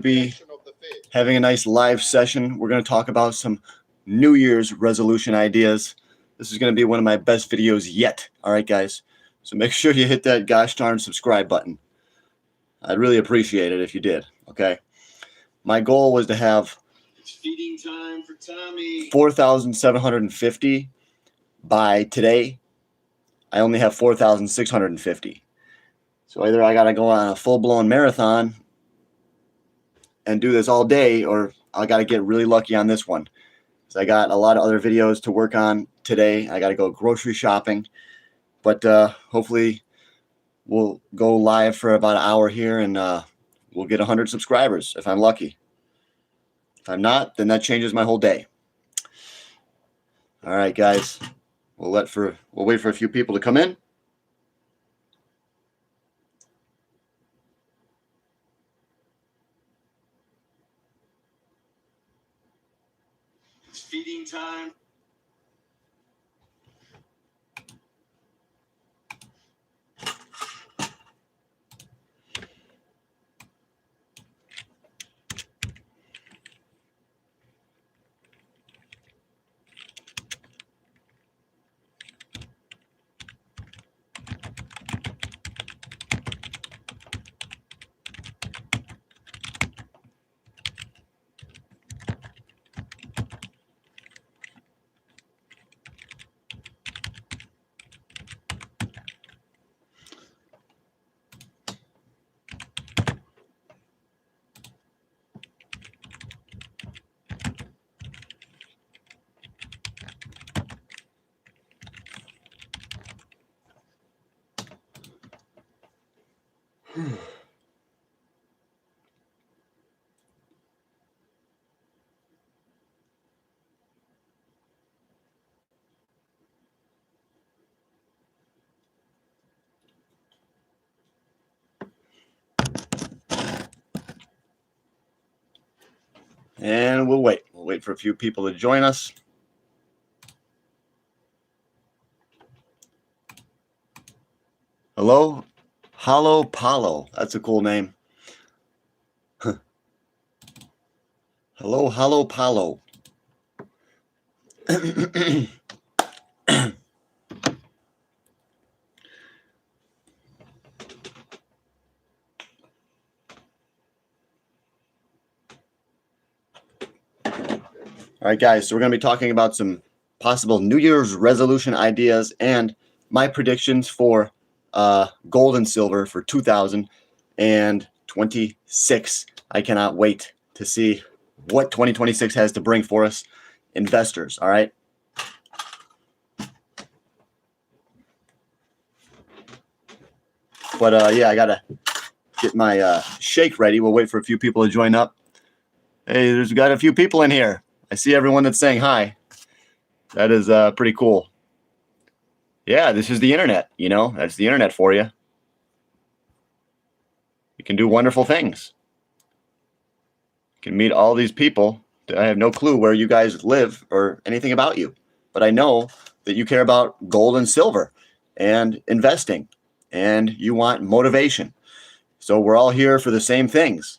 be having a nice live session. We're going to talk about some New Year's resolution ideas. This is going to be one of my best videos yet. All right, guys. So make sure you hit that gosh darn subscribe button. I'd really appreciate it if you did. Okay. My goal was to have 4,750 by today. I only have 4,650. So either I got to go on a full-blown marathon and do this all day, or I got to get really lucky on this one. So I got a lot of other videos to work on today. I got to go grocery shopping, but hopefully we'll go live for about an hour here, and we'll get 100 subscribers if I'm lucky. If I'm not, then that changes my whole day. All right, guys. We'll wait for a few people to come in. It's feeding time. And we'll wait. We'll wait for a few people to join us. Hello? Hollow Palo. That's a cool name. Hello, Hollow Palo. All right, guys, so we're going to be talking about some possible New Year's resolution ideas and my predictions for gold and silver for 2026. I cannot wait to see what 2026 has to bring for us investors, all right? But, yeah, I got to get my shake ready. We'll wait for a few people to join up. Hey, there's got a few people in here. I see everyone that's saying hi. That is pretty cool. Yeah, this is the internet, you know. That's the internet for you. You can do wonderful things. You can meet all these people. I have no clue where you guys live or anything about you. But I know that you care about gold and silver and investing. And you want motivation. So we're all here for the same things,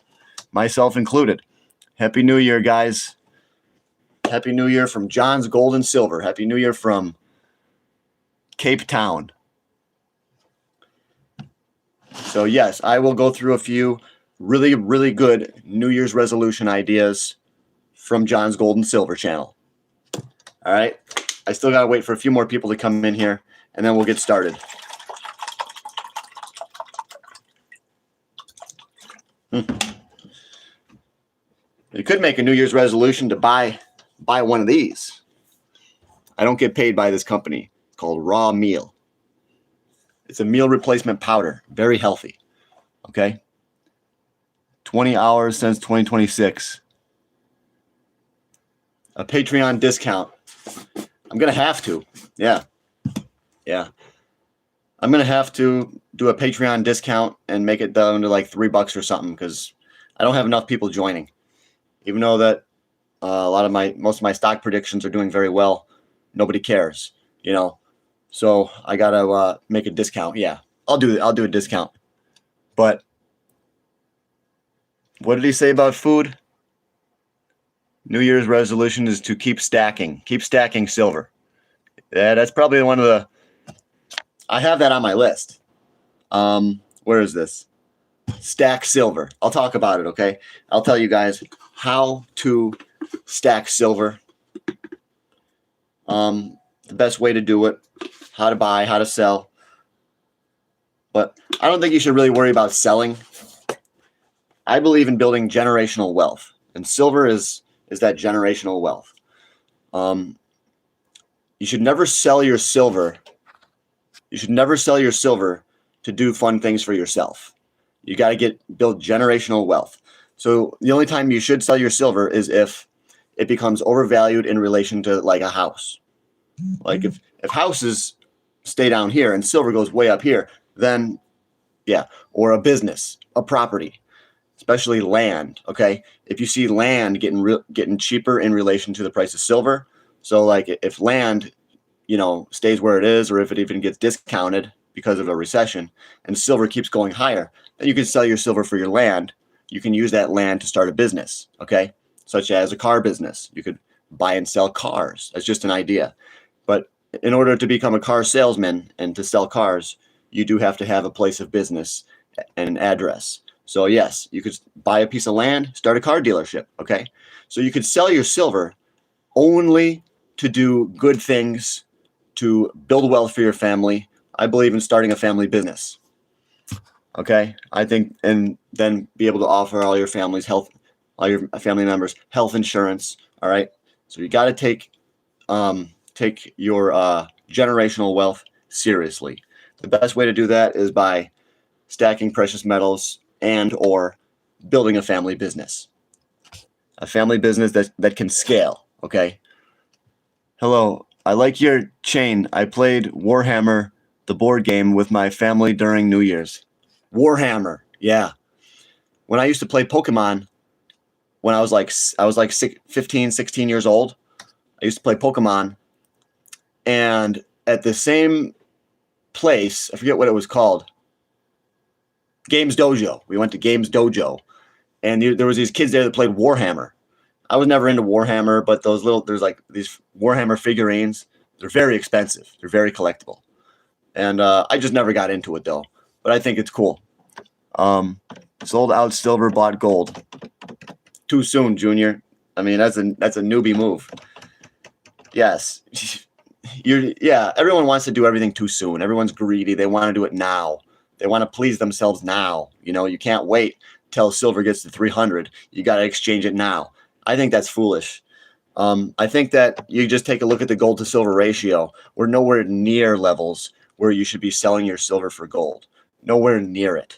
myself included. Happy New Year, guys. Happy New Year from John's Gold and Silver. Happy New Year from Cape Town. So yes, I will go through a few really, really good New Year's resolution ideas from John's Gold and Silver channel. All right. I still got to wait for a few more people to come in here, and then we'll get started. You could make a New Year's resolution to buy one of these. I don't get paid by this company. It's called Raw Meal. It's a meal replacement powder. Very healthy. Okay? 20 hours since 2026. A Patreon discount. I'm going to have to. Yeah. Yeah. I'm going to have to do a Patreon discount and make it down to like $3 or something because I don't have enough people joining. Even though that most of my stock predictions are doing very well, nobody cares, you know. So I gotta make a discount. Yeah, I'll do a discount. But What did he say about food? New Year's resolution is to keep stacking silver. Yeah, that's probably one of the. I have that on my list. Where is this? Stack silver. I'll talk about it. Okay, I'll tell you guys how to stack silver. The best way to do it, how to buy, how to sell. But I don't think you should really worry about selling. I believe in building generational wealth, and silver is that generational wealth. You should never sell your silver. You should never sell your silver to do fun things for yourself. You got to build generational wealth. So the only time you should sell your silver is if it becomes overvalued in relation to like a house. Like if houses stay down here and silver goes way up here, then yeah, or a business, a property, especially land. Okay, if you see land getting cheaper in relation to the price of silver, so like if land, stays where it is, or if it even gets discounted because of a recession, and silver keeps going higher, then you can sell your silver for your land. You can use that land to start a business. Okay, such as a car business. You could buy and sell cars. That's just an idea. But in order to become a car salesman and to sell cars, you do have to have a place of business and an address. So yes, you could buy a piece of land, start a car dealership. Okay, so you could sell your silver only to do good things, to build wealth for your family. I believe in starting a family business. Okay, I think, and then be able to offer all your family members health insurance. All right, so you got to take your generational wealth seriously. The best way to do that is by stacking precious metals and or building a family business. A family business that can scale, okay? Hello, I like your chain. I played Warhammer, the board game, with my family during New Year's. Warhammer, yeah. When I used to play Pokemon, when I was like 15, 16 years old, I used to play Pokemon, and at the same place, I forget what it was called, Games Dojo. We went to Games Dojo, and there was these kids there that played Warhammer. I was never into Warhammer, but there's like these Warhammer figurines. They're very expensive. They're very collectible, and I just never got into it though. But I think it's cool. Sold out silver, bought gold. Too soon, Junior. I mean, that's a newbie move. Yes. Everyone wants to do everything too soon. Everyone's greedy. They want to do it now. They want to please themselves now. You can't wait till silver gets to 300. You got to exchange it now. I think that's foolish. I think that you just take a look at the gold to silver ratio. We're nowhere near levels where you should be selling your silver for gold. Nowhere near it.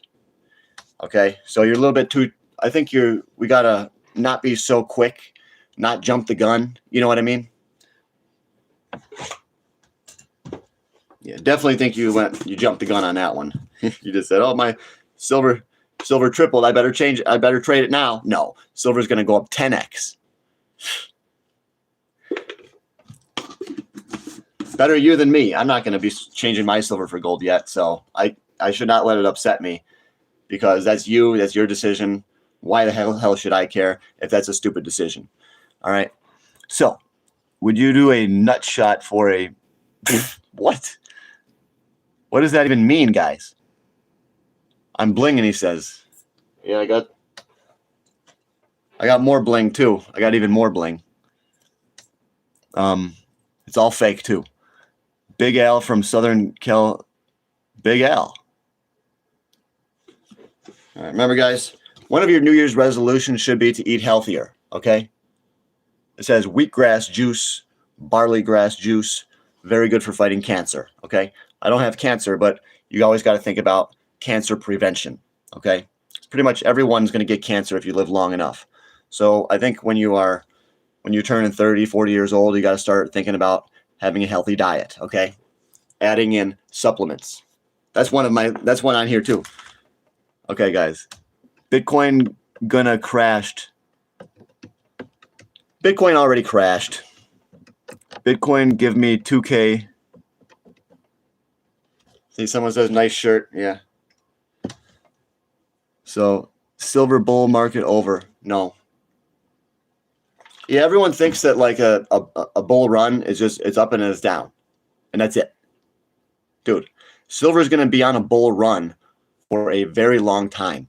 Okay, so you're a little bit too. I think we gotta not be so quick, not jump the gun. You know what I mean? Yeah, definitely think you jumped the gun on that one. You just said, "Oh, my silver tripled. I better change it. I better trade it now." No, silver's going to go up 10x. Better you than me. I'm not going to be changing my silver for gold yet, so I should not let it upset me, because that's you. That's your decision. Why the hell should I care if that's a stupid decision? All right. So, would you do a nut shot for a what? What does that even mean, guys? I'm blinging, he says. Yeah, I got more bling too. I got even more bling. It's all fake too. Big Al from Southern Cal. Big Al. All right, remember, guys, one of your New Year's resolutions should be to eat healthier. Okay. It says wheatgrass juice, barley grass juice, very good for fighting cancer. Okay. I don't have cancer, but you always got to think about cancer prevention. Okay. Pretty much everyone's going to get cancer if you live long enough. So I think when you're turning 30, 40 years old, you got to start thinking about having a healthy diet. Okay. Adding in supplements. That's one on here too. Okay, guys. Bitcoin crashed. Bitcoin already crashed. Bitcoin, give me 2K. See, someone says nice shirt. Yeah. So Silver bull market over. No. Yeah, everyone thinks that like a bull run is just it's up and it's down, and that's it. Dude, silver is going to be on a bull run for a very long time.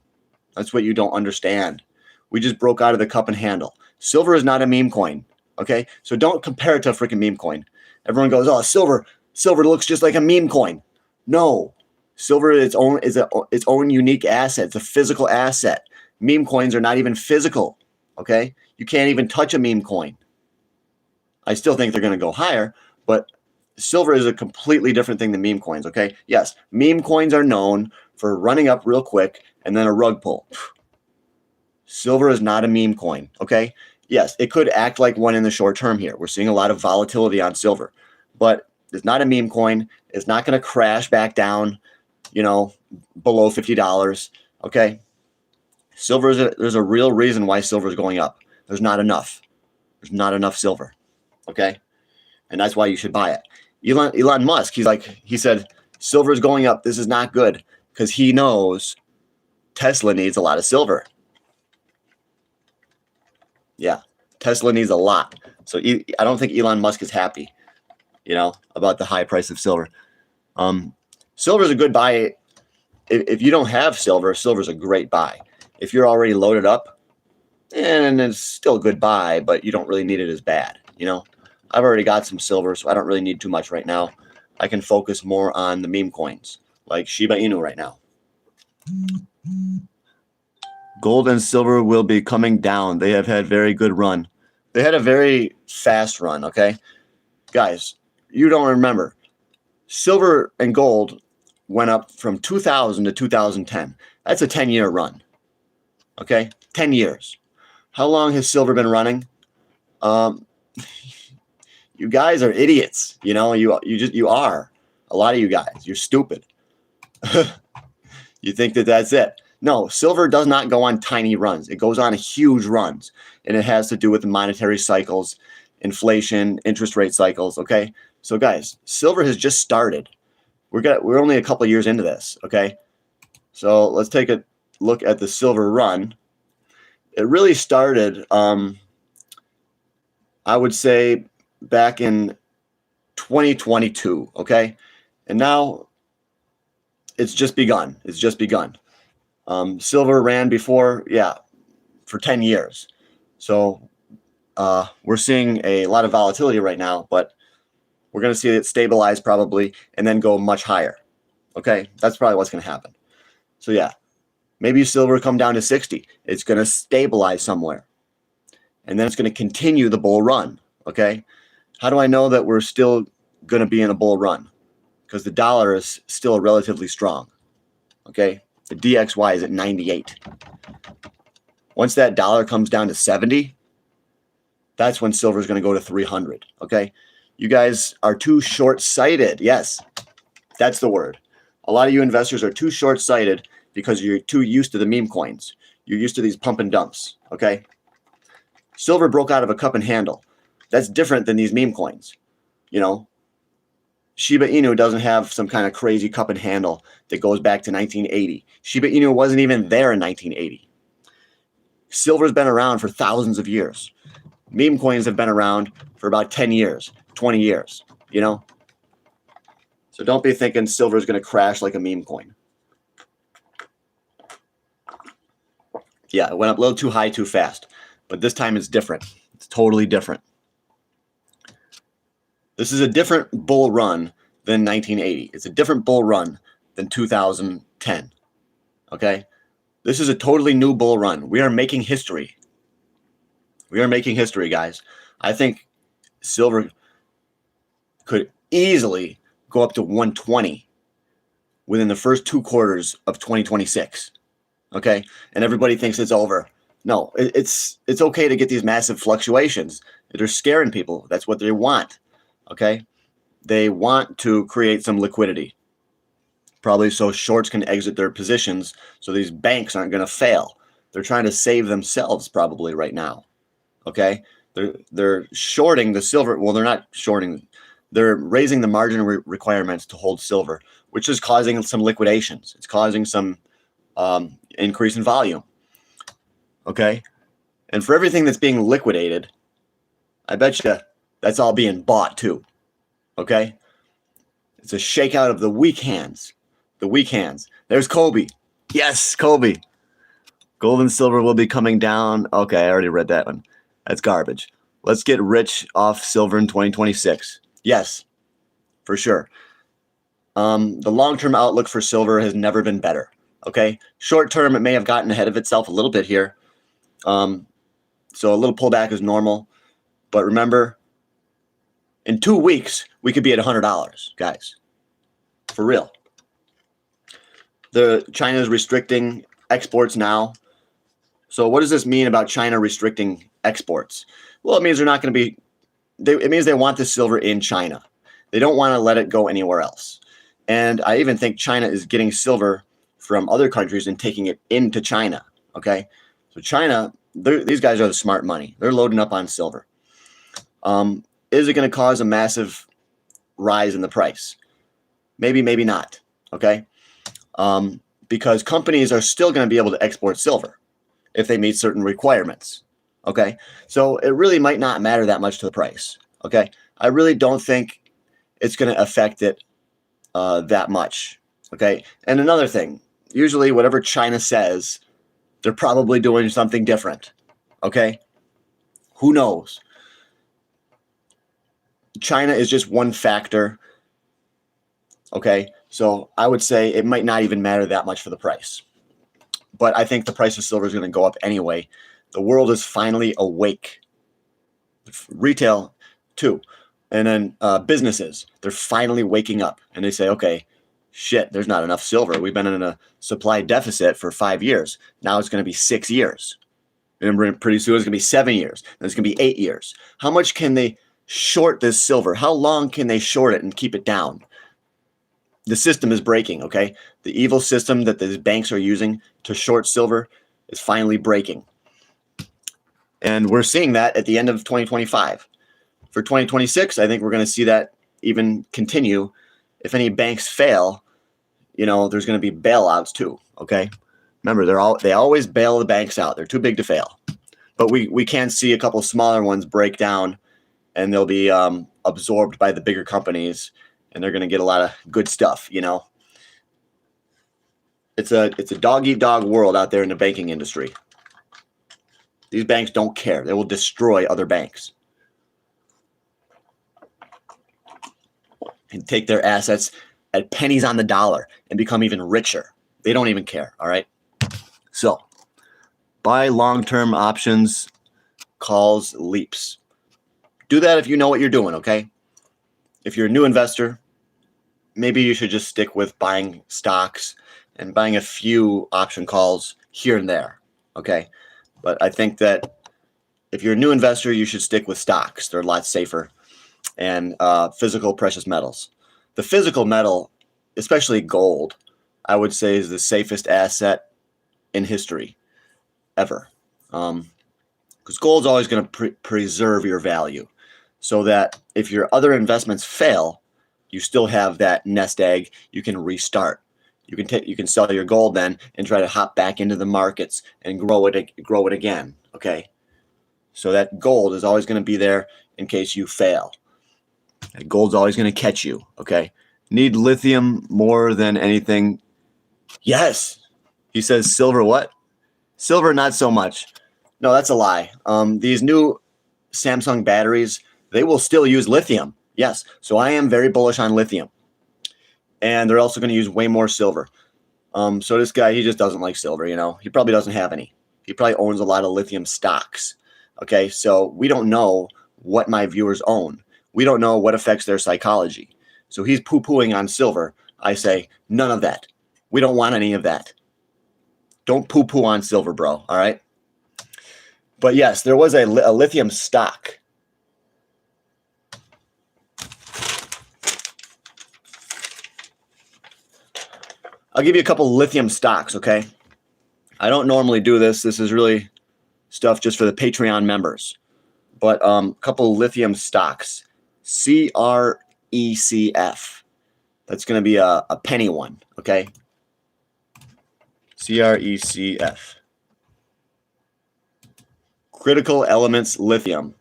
That's what you don't understand. We just broke out of the cup and handle. Silver is not a meme coin, okay? So don't compare it to a freaking meme coin. Everyone goes, "Oh, silver looks just like a meme coin." No, silver is its own unique asset. It's a physical asset. Meme coins are not even physical, okay? You can't even touch a meme coin. I still think they're going to go higher, but silver is a completely different thing than meme coins, okay? Yes, meme coins are known for running up real quick and then a rug pull. Silver is not a meme coin, okay? Yes, it could act like one in the short term here. We're seeing a lot of volatility on silver, but it's not a meme coin. It's not going to crash back down, below $50, okay? There's a real reason why silver is going up. There's not enough. There's not enough silver, okay? And that's why you should buy it. Elon Musk, he said, silver is going up. This is not good because he knows Tesla needs a lot of silver. Yeah, Tesla needs a lot. So I don't think Elon Musk is happy, about the high price of silver. Silver is a good buy. If you don't have silver, silver is a great buy. If you're already loaded up, and it's still a good buy, but you don't really need it as bad, I've already got some silver, so I don't really need too much right now. I can focus more on the meme coins, like Shiba Inu right now. Gold and silver will be coming down. They have had very good run. They had a very fast run, okay? Guys, you don't remember. Silver and gold went up from 2000 to 2010. That's a 10-year run, okay? 10 years. How long has silver been running? You guys are idiots. You are. A lot of you guys. You're stupid. You think that that's it. No, silver does not go on tiny runs. It goes on huge runs, and it has to do with the monetary cycles, inflation, interest rate cycles, okay? So guys, silver has just started. We're only a couple of years into this, okay? So let's take a look at the silver run. It really started, I would say, back in 2022, okay? And now it's just begun. It's just begun. Silver ran before, for 10 years. So we're seeing a lot of volatility right now, but we're going to see it stabilize probably and then go much higher. Okay, that's probably what's going to happen. So yeah, maybe silver come down to 60. It's going to stabilize somewhere. And then it's going to continue the bull run. Okay, how do I know that we're still going to be in a bull run? Because the dollar is still relatively strong. Okay, the DXY is at 98. Once that dollar comes down to 70, that's when silver is going to go to 300. Okay, you guys are too short-sighted. Yes, that's the word. A lot of you investors are too short-sighted because you're too used to the meme coins. You're used to these pump and dumps. Okay, silver broke out of a cup and handle. That's different than these meme coins. Shiba Inu doesn't have some kind of crazy cup and handle that goes back to 1980. Shiba Inu wasn't even there in 1980. Silver's been around for thousands of years. Meme coins have been around for about 10 years, 20 years, So don't be thinking silver's going to crash like a meme coin. Yeah, it went up a little too high too fast. But this time it's different. It's totally different. This is a different bull run than 1980. It's a different bull run than 2010. Okay? This is a totally new bull run. We are making history. We are making history, guys. I think silver could easily go up to 120 within the first 2 quarters of 2026. Okay? And everybody thinks it's over. No, it's okay to get these massive fluctuations. They're scaring people. That's what they want. Okay, they want to create some liquidity, probably so shorts can exit their positions, so these banks aren't going to fail. They're trying to save themselves probably right now. Okay, they're shorting the silver. Well, they're not shorting. They're raising the margin requirements to hold silver, which is causing some liquidations. It's causing some increase in volume. okay? And for everything that's being liquidated, I bet you that's all being bought too, okay? It's a shakeout of the weak hands. The weak hands. There's Kobe. Yes, Kobe. Gold and silver will be coming down. Okay, I already read that one. That's garbage. Let's get rich off silver in 2026. Yes, for sure. The long-term outlook for silver has never been better. Okay, short-term, it may have gotten ahead of itself a little bit here. So a little pullback is normal. But remember, in 2 weeks, we could be at $100, guys. For real. China is restricting exports now. So what does this mean about China restricting exports? Well, it means they're not going to be, it means they want the silver in China. They don't want to let it go anywhere else. And I even think China is getting silver from other countries and taking it into China. Okay. So China, these guys are the smart money. They're loading up on silver. Is it going to cause a massive rise in the price? Maybe, maybe not. Okay. Because companies are still going to be able to export silver if they meet certain requirements. Okay. So it really might not matter that much to the price. Okay. I really don't think it's going to affect it that much. Okay. And another thing, usually whatever China says, they're probably doing something different. Okay. Who knows? China is just one factor. Okay. So I would say it might not even matter that much for the price. But I think the price of silver is going to go up anyway. The world is finally awake. Retail, too. And then businesses, they're finally waking up. And they say, okay, shit, there's not enough silver. We've been in a supply deficit for 5 years. Now it's going to be 6 years. And pretty soon it's going to be 7 years. And it's going to be 8 years. How much can they short this silver? How long can they short it and keep it down? The system is breaking, okay? The evil system that these banks are using to short silver is finally breaking. And we're seeing that at the end of 2025. For 2026, I think we're going to see that even continue. If any banks fail, there's going to be bailouts too, okay? Remember, they always bail the banks out. They're too big to fail. But we can see a couple smaller ones break down, and they'll be absorbed by the bigger companies, and they're going to get a lot of good stuff, It's a dog-eat-dog world out there in the banking industry. These banks don't care. They will destroy other banks and take their assets at pennies on the dollar and become even richer. They don't even care, all right? So, buy long-term options, calls, leaps. Do that if you know what you're doing, okay? If you're a new investor, maybe you should just stick with buying stocks and buying a few option calls here and there, okay? But I think that if you're a new investor, you should stick with stocks. They're a lot safer. And physical precious metals. The physical metal, especially gold, I would say is the safest asset in history ever. Because gold's always going to preserve your value so that if your other investments fail, you still have that nest egg. You can restart. You can sell your gold then and try to hop back into the markets and grow it again. Okay, so that gold is always going to be there in case you fail. That gold's always going to catch you. Okay, need lithium more than anything. Yes, he says silver. What? Silver, not so much. No, that's a lie. These new Samsung batteries, they will still use lithium. Yes, so I am very bullish on lithium. And they're also going to use way more silver. So this guy, he just doesn't like silver, He probably doesn't have any. He probably owns a lot of lithium stocks. Okay, so we don't know what my viewers own. We don't know what affects their psychology. So he's poo-pooing on silver. I say, none of that. We don't want any of that. Don't poo-poo on silver, bro, all right? But yes, there was a lithium stock. I'll give you a couple lithium stocks, okay? I don't normally do this. This is really stuff just for the Patreon members. But a couple lithium stocks. CRECF. That's going to be a penny one, okay? CRECF. Critical Elements Lithium.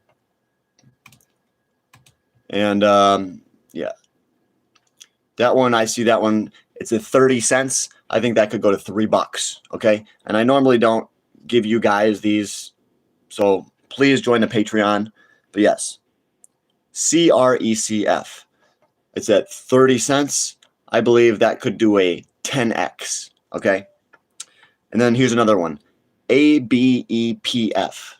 And yeah, that one, I see that one, it's at 30 cents. I think that could go to $3, okay? And I normally don't give you guys these, so please join the Patreon. But yes, CRECF. It's at 30 cents. I believe that could do a 10x, okay? And then here's another one, ABEPF.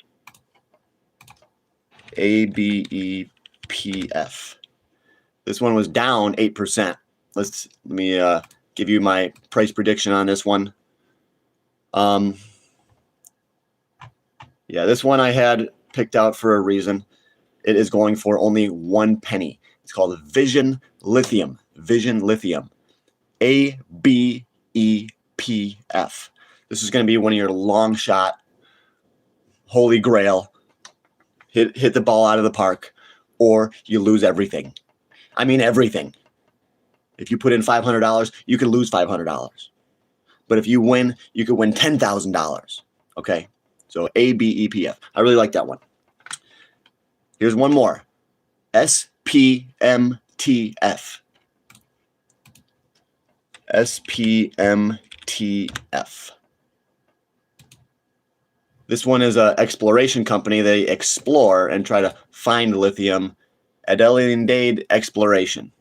ABEPF. This one was down 8%. Let me give you my price prediction on this one. Yeah, this one I had picked out for a reason. It is going for only 1 penny. It's called Vision Lithium. Vision Lithium. ABEPF. This is going to be one of your long shot, holy grail. Hit the ball out of the park, or you lose everything. I mean everything. If you put in $500, you can lose $500. But if you win, you could win $10,000. Okay? So ABEPF. I really like that one. Here's one more. SPMTF. SPMTF. This one is an exploration company. They explore and try to find lithium. Adelaide Exploration.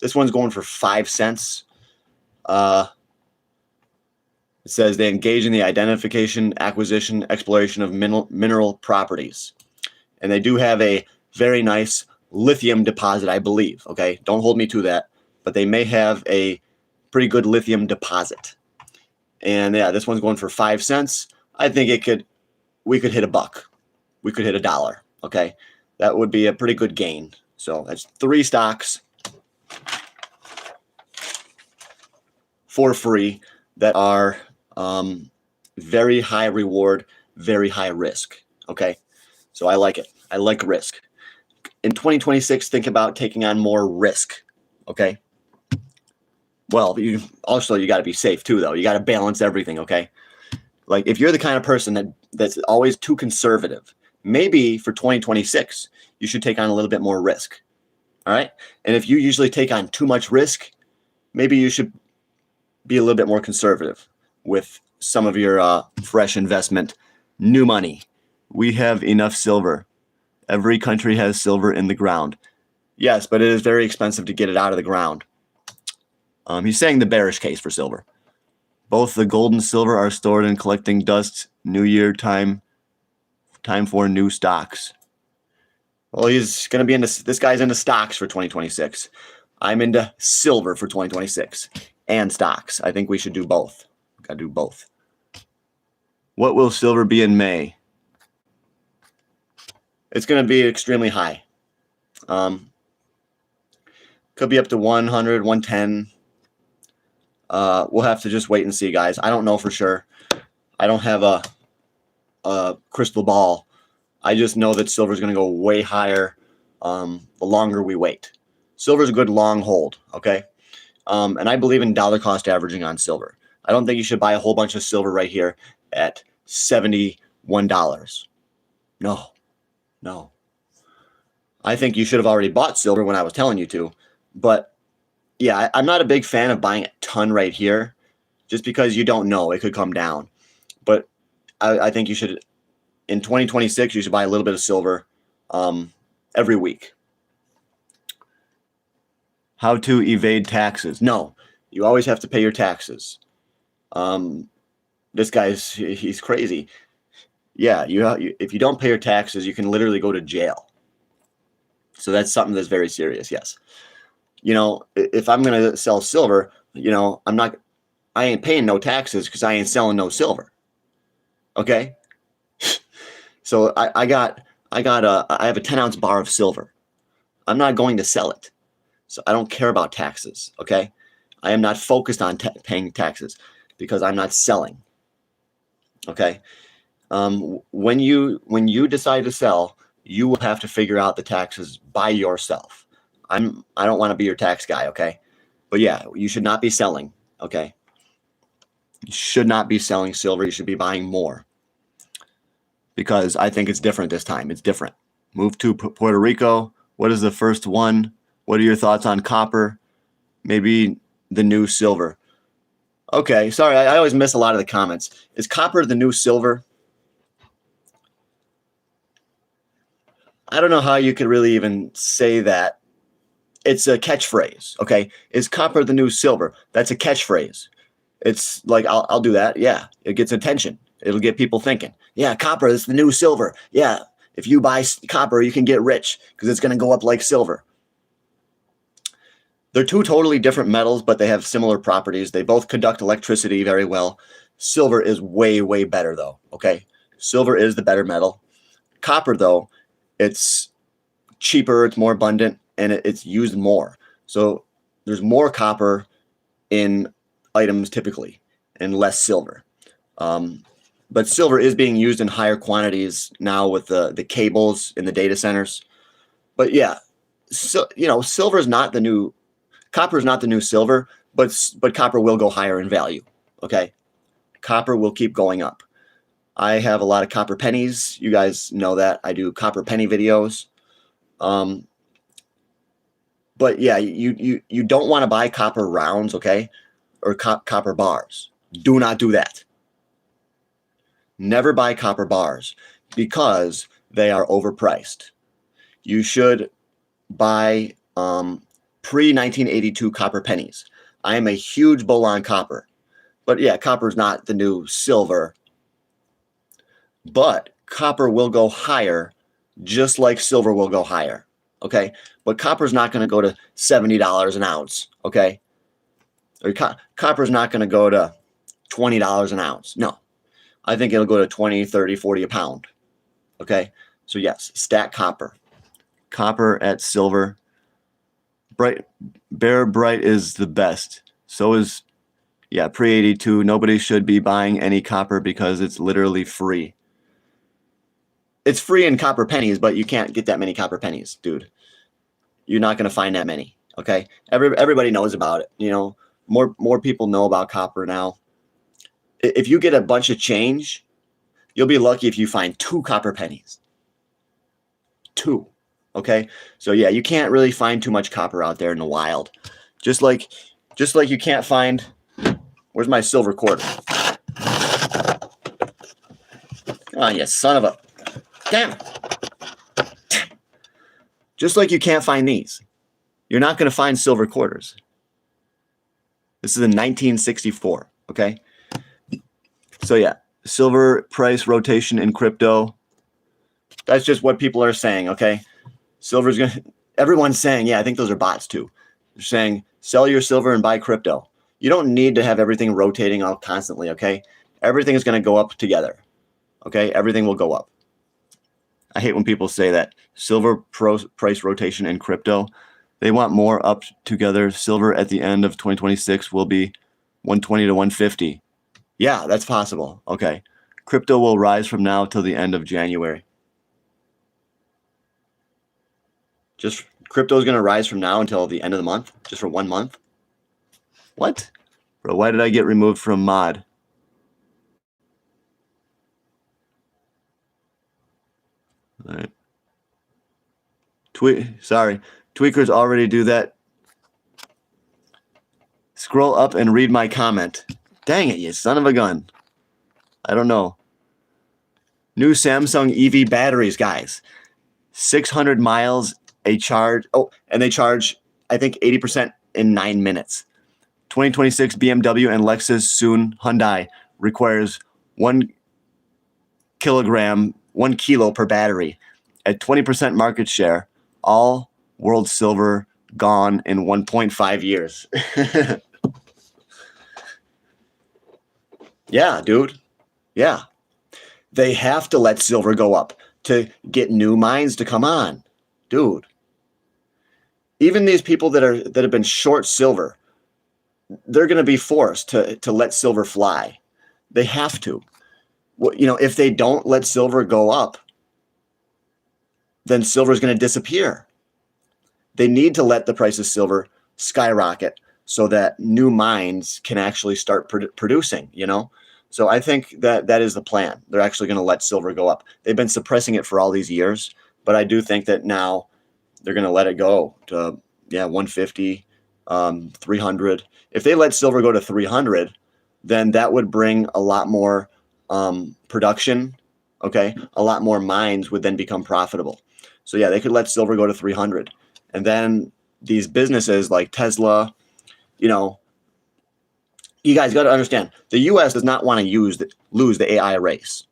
This one's going for 5 cents. It says they engage in the identification, acquisition, exploration of mineral properties. And they do have a very nice lithium deposit, I believe. Okay, don't hold me to that. But they may have a pretty good lithium deposit. And yeah, this one's going for 5 cents. I think we could hit $1. We could hit $1. Okay, that would be a pretty good gain. So that's 3 stocks for free that are very high reward, very high risk. Okay, so I like it. I like risk. In 2026, think about taking on more risk. Okay. Well, you got to be safe too, though. You got to balance everything. Okay. Like if you're the kind of person that's always too conservative, maybe for 2026 you should take on a little bit more risk. All right. And if you usually take on too much risk, maybe you should be a little bit more conservative with some of your fresh investment, new money. We have enough silver. Every country has silver in the ground. Yes, but it is very expensive to get it out of the ground. He's saying the bearish case for silver. Both the gold and silver are stored and collecting dust. New year time for new stocks. Well, he's going to be into, this guy's into stocks for 2026. I'm into silver for 2026 and stocks. I think we should do both. Got to do both. What will silver be in May? It's going to be extremely high. Could be up to 100, 110. We'll have to just wait and see, guys. I don't know for sure. I don't have a crystal ball. I just know that silver is going to go way higher the longer we wait. Silver is a good long hold, okay? And I believe in dollar cost averaging on silver. I don't think you should buy a whole bunch of silver right here at $71. No. I think you should have already bought silver when I was telling you to. But yeah, I'm not a big fan of buying a ton right here just because you don't know. It could come down. But I think you should, in 2026, you should buy a little bit of silver every week. How to evade taxes. No, you always have to pay your taxes. This guy's, he's crazy. Yeah, if you don't pay your taxes, you can literally go to jail. So that's something that's very serious, yes. You know, if I'm going to sell silver, you know, I ain't paying no taxes because I ain't selling no silver. Okay? So I have a 10-ounce bar of silver. I'm not going to sell it. So I don't care about taxes, okay? I am not focused on paying taxes because I'm not selling. Okay? When you decide to sell, you will have to figure out the taxes by yourself. I don't want to be your tax guy, okay? But yeah, you should not be selling, okay? You should not be selling silver. You should be buying more. because I think it's different this time. It's different. Move to Puerto Rico. What is the first one? What are your thoughts on copper? Maybe the new silver. Okay, sorry, I always miss a lot of the comments. Is copper the new silver? I don't know how you could really even say that. It's a catchphrase, okay? Is copper the new silver? That's a catchphrase. It's like, I'll do that. Yeah, it gets attention. It'll get people thinking. Yeah, copper is the new silver. Yeah, if you buy copper, you can get rich because it's going to go up like silver. They're two totally different metals, but they have similar properties. They both conduct electricity very well. Silver is way, way better, though, okay? Silver is the better metal. Copper, though, it's cheaper, it's more abundant, and it's used more. So there's more copper in items typically and less silver. But silver is being used in higher quantities now with the cables in the data centers. But yeah, so, silver is not the new, copper is not the new silver, but copper will go higher in value, okay? Copper will keep going up. I have a lot of copper pennies. You guys know that. I do copper penny videos. But yeah, you don't want to buy copper rounds, okay? Or copper bars. Do not do that. Never buy copper bars because they are overpriced. You should buy pre-1982 copper pennies. I am a huge bull on copper. But yeah, copper is not the new silver. But copper will go higher just like silver will go higher. Okay, but copper's not going to go to $70 an ounce, okay? Or copper's not going to go to $20 an ounce. No, I think it'll go to 20, 30, 40 a pound, okay? So yes, stack copper. Copper at silver. Bear Bright is the best. So is, yeah, pre-82. Nobody should be buying any copper because it's literally free. It's free in copper pennies, but you can't get that many copper pennies, dude. You're not going to find that many, okay? Everybody knows about it, More people know about copper now. If you get a bunch of change, you'll be lucky if you find 2 copper pennies. 2, okay? So yeah, you can't really find too much copper out there in the wild. Just like you can't find, where's my silver quarter? Oh, you son of a, damn. Just like you can't find these. You're not going to find silver quarters. This is in 1964, okay? So yeah, silver price rotation in crypto. That's just what people are saying, okay? Silver's going to, everyone's saying, yeah, I think those are bots too. They're saying, sell your silver and buy crypto. You don't need to have everything rotating all constantly, okay? Everything is going to go up together, okay? Everything will go up. I hate when people say that. Silver price rotation in crypto. They want more up together. Silver at the end of 2026 will be 120 to 150. Yeah, that's possible. Okay. Crypto will rise from now till the end of January. Just crypto is going to rise from now until the end of the month? Just for 1 month? What? Bro, why did I get removed from mod? All right. Sorry. Tweakers already do that. Scroll up and read my comment. Dang it, you son of a gun. I don't know. New Samsung EV batteries, guys. 600 miles a charge. Oh, and they charge, I think, 80% in 9 minutes. 2026 BMW and Lexus, soon Hyundai, requires 1 kilo per battery. At 20% market share, all world silver gone in 1.5 years. Yeah, dude. Yeah. They have to let silver go up to get new mines to come on. Dude. Even these people that have been short silver, they're going to be forced to let silver fly. They have to. If they don't let silver go up, then silver is going to disappear. They need to let the price of silver skyrocket so that new mines can actually start producing, So I think that that is the plan. They're actually going to let silver go up. They've been suppressing it for all these years, but I do think that now they're going to let it go to 150, 300. If they let silver go to 300, then that would bring a lot more production. Okay, a lot more mines would then become profitable. So yeah, they could let silver go to 300, and then these businesses like Tesla, you know, you guys got to understand, the U.S. does not want to lose the AI race.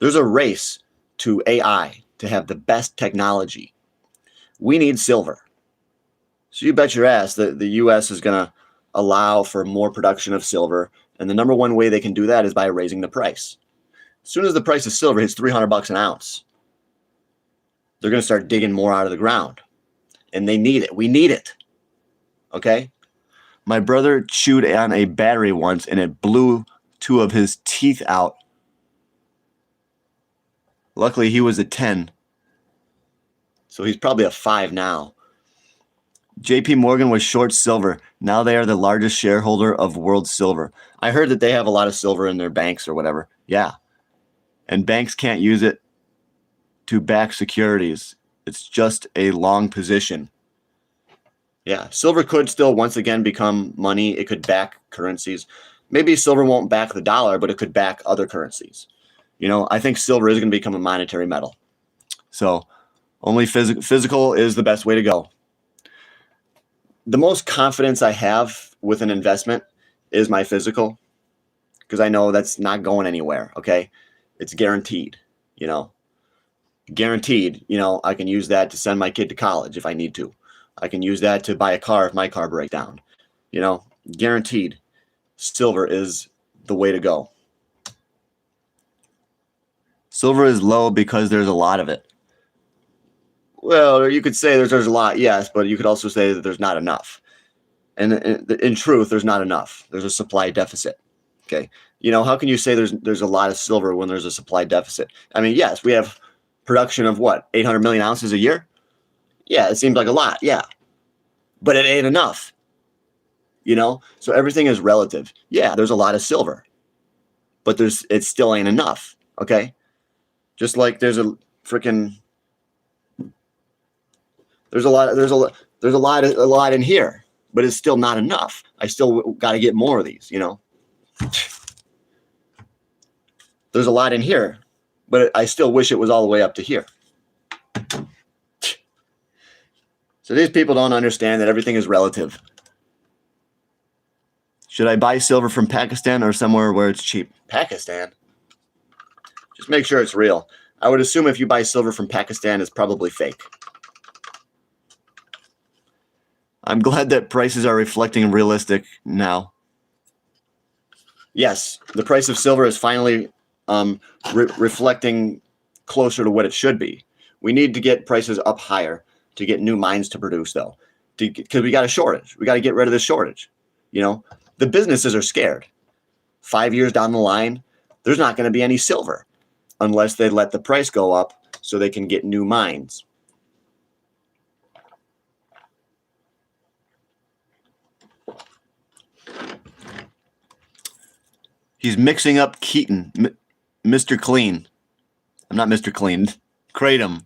There's a race to AI to have the best technology. We need silver. So you bet your ass that the U.S. is going to allow for more production of silver. And the number one way they can do that is by raising the price. As soon as the price of silver hits $300 an ounce, they're going to start digging more out of the ground. And they need it. We need it. Okay? My brother chewed on a battery once and it blew 2 of his teeth out. Luckily, he was a 10. So he's probably a 5 now. JP Morgan was short silver. Now they are the largest shareholder of world silver. I heard that they have a lot of silver in their banks or whatever. Yeah. And banks can't use it to back securities. It's just a long position. Yeah. Silver could still once again become money. It could back currencies. Maybe silver won't back the dollar, but it could back other currencies. You know, I think silver is going to become a monetary metal. So only physical is the best way to go. The most confidence I have with an investment is my physical, because I know that's not going anywhere. Okay. It's guaranteed, you know, guaranteed, you know, I can use that to send my kid to college if I need to. I can use that to buy a car if my car breaks down, you know, guaranteed. Silver is the way to go. Silver is low because there's a lot of it. Well, you could say there's a lot, yes, but you could also say that there's not enough. And in truth, there's not enough. There's a supply deficit. Okay. You know, how can you say there's a lot of silver when there's a supply deficit? I mean, yes, we have production of what, 800 million ounces a year? Yeah, it seems like a lot. Yeah. But it ain't enough. You know, so everything is relative. Yeah, there's a lot of silver, but it still ain't enough. Okay. Just like there's a lot in here, but it's still not enough. I still got to get more of these, you know. There's a lot in here, but I still wish it was all the way up to here. So these people don't understand that everything is relative. Should I buy silver from Pakistan or somewhere where it's cheap? Pakistan? Just make sure it's real. I would assume if you buy silver from Pakistan, it's probably fake. I'm glad that prices are reflecting realistic now. Yes, the price of silver is finally reflecting closer to what it should be. We need to get prices up higher to get new mines to produce, though, because we got a shortage. We got to get rid of this shortage. You know, the businesses are scared. 5 years down the line, there's not going to be any silver unless they let the price go up so they can get new mines. He's mixing up Keaton, Mr. Clean. I'm not Mr. Clean. Kratom.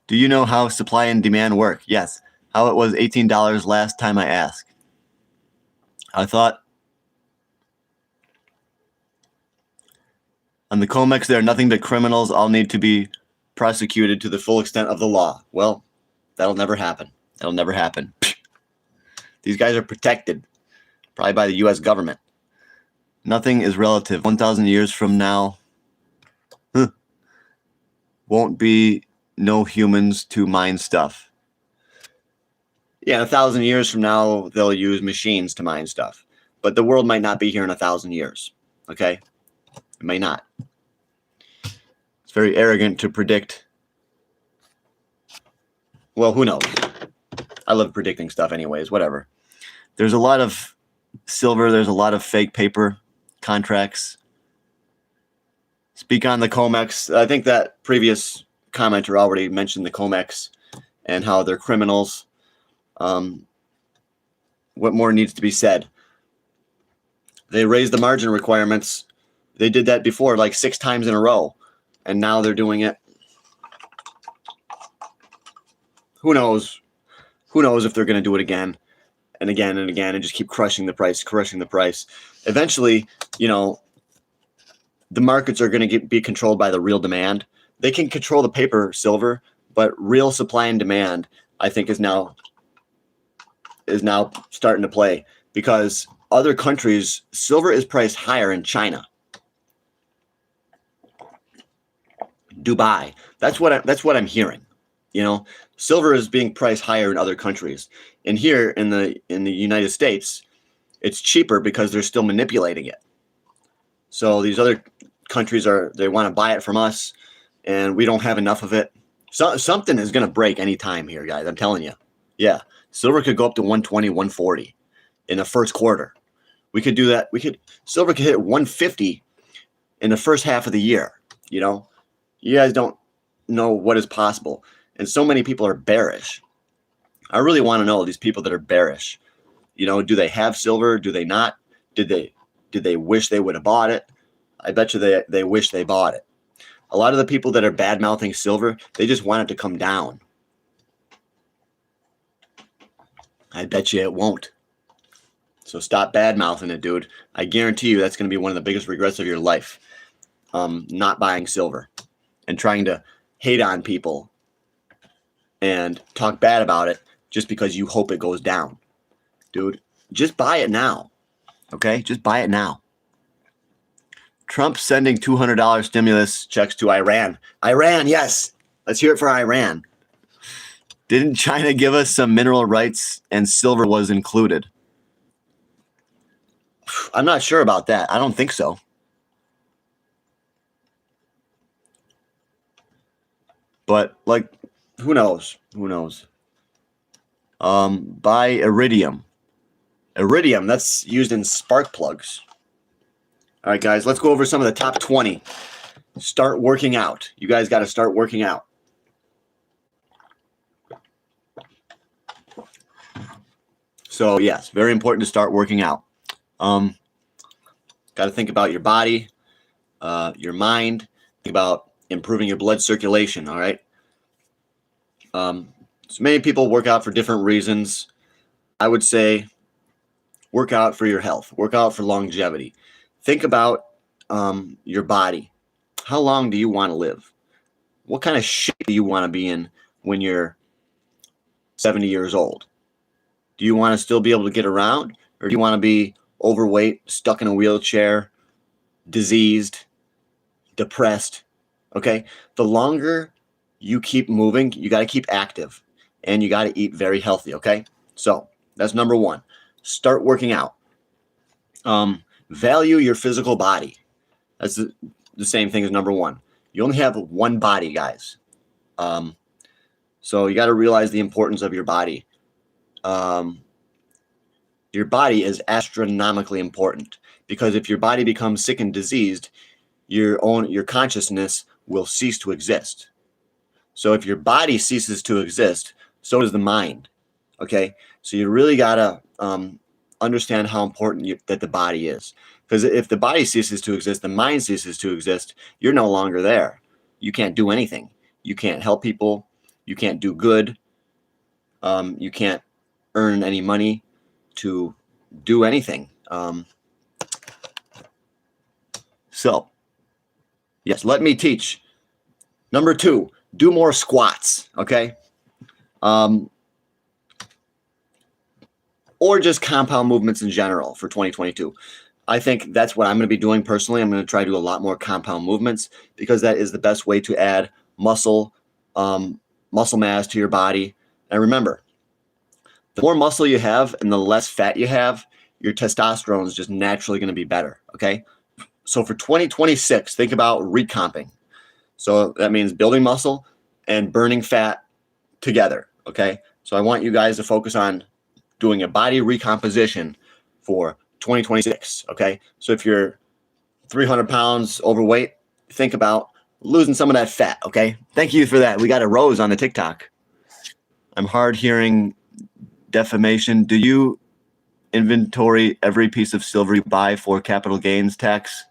Do you know how supply and demand work? Yes. How it was $18 last time I asked. I thought on the COMEX there are nothing but criminals. All need to be prosecuted to the full extent of the law. Well, that'll never happen. That'll never happen. These guys are protected, probably by the U.S. government. Nothing is relative. 1,000 years from now, won't be no humans to mine stuff. Yeah, 1,000 years from now, they'll use machines to mine stuff. But the world might not be here in 1,000 years. Okay? It may not. It's very arrogant to predict. Well, who knows? I love predicting stuff anyways, whatever. There's a lot of silver. There's a lot of fake paper contracts. Speak on the COMEX. I think that previous commenter already mentioned the COMEX and how they're criminals. What more needs to be said? They raised the margin requirements They did that before like 6 times in a row, and now they're doing it. Who knows? Who knows if they're going to do it again and again and again and just keep crushing the price, crushing the price. Eventually, you know, the markets are going to be controlled by the real demand. They can control the paper silver, but real supply and demand, I think, is now starting to play, because other countries, silver is priced higher in China, Dubai. That's what I'm hearing. You know, silver is being priced higher in other countries, and here in the United States, it's cheaper because they're still manipulating it. So these other countries they want to buy it from us, and we don't have enough of it. So something is going to break any time here, guys. I'm telling you. Yeah, silver could go up to 120, 140 in the first quarter. We could do that. Silver could hit 150 in the first half of the year. You know, you guys don't know what is possible. And so many people are bearish. I really want to know these people that are bearish. You know, do they have silver? Do they not? Did they wish they would have bought it? I bet you they wish they bought it. A lot of the people that are bad-mouthing silver, they just want it to come down. I bet you it won't. So stop bad-mouthing it, dude. I guarantee you that's going to be one of the biggest regrets of your life. Not buying silver and trying to hate on people and talk bad about it just because you hope it goes down. Dude, just buy it now. Okay? Just buy it now. Trump sending $200 stimulus checks to Iran. Iran, yes. Let's hear it for Iran. Didn't China give us some mineral rights and silver was included? I'm not sure about that. I don't think so. But, like, who knows? Who knows? Buy iridium. Iridium, that's used in spark plugs. All right, guys, let's go over some of the top 20. Start working out. You guys got to start working out. So, yes, very important to start working out. Got to think about your body, your mind. Think about improving your blood circulation, all right? So many people work out for different reasons. I would say work out for your health. Work out for longevity. Think about your body. How long do you want to live? What kind of shape do you want to be in when you're 70 years old? Do you want to still be able to get around? Or do you want to be overweight, stuck in a wheelchair, diseased, depressed? Okay? The longer you keep moving, you got to keep active. And you got to eat very healthy, okay? So that's number one. Start working out. Value your physical body. That's the same thing as number one. You only have one body, guys. So you got to realize the importance of your body. Your body is astronomically important, because if your body becomes sick and diseased, your consciousness will cease to exist. So if your body ceases to exist, so does the mind. Okay, so you really gotta understand how important that the body is. Because if the body ceases to exist, the mind ceases to exist, you're no longer there. You can't do anything. You can't help people. You can't do good. You can't earn any money to do anything. So, yes, let me teach. Number two, do more squats, okay? Or just compound movements in general for 2022. I think that's what I'm going to be doing personally. I'm going to try to do a lot more compound movements, because that is the best way to add muscle mass to your body. And remember, the more muscle you have and the less fat you have, your testosterone is just naturally going to be better, okay? So for 2026, think about recomping. So that means building muscle and burning fat together, okay? So I want you guys to focus on doing a body recomposition for 2026, okay? So if you're 300 pounds overweight, think about losing some of that fat, okay? Thank you for that. We got a Rose on the TikTok. I'm hard hearing defamation. Do you inventory every piece of silver you buy for capital gains tax?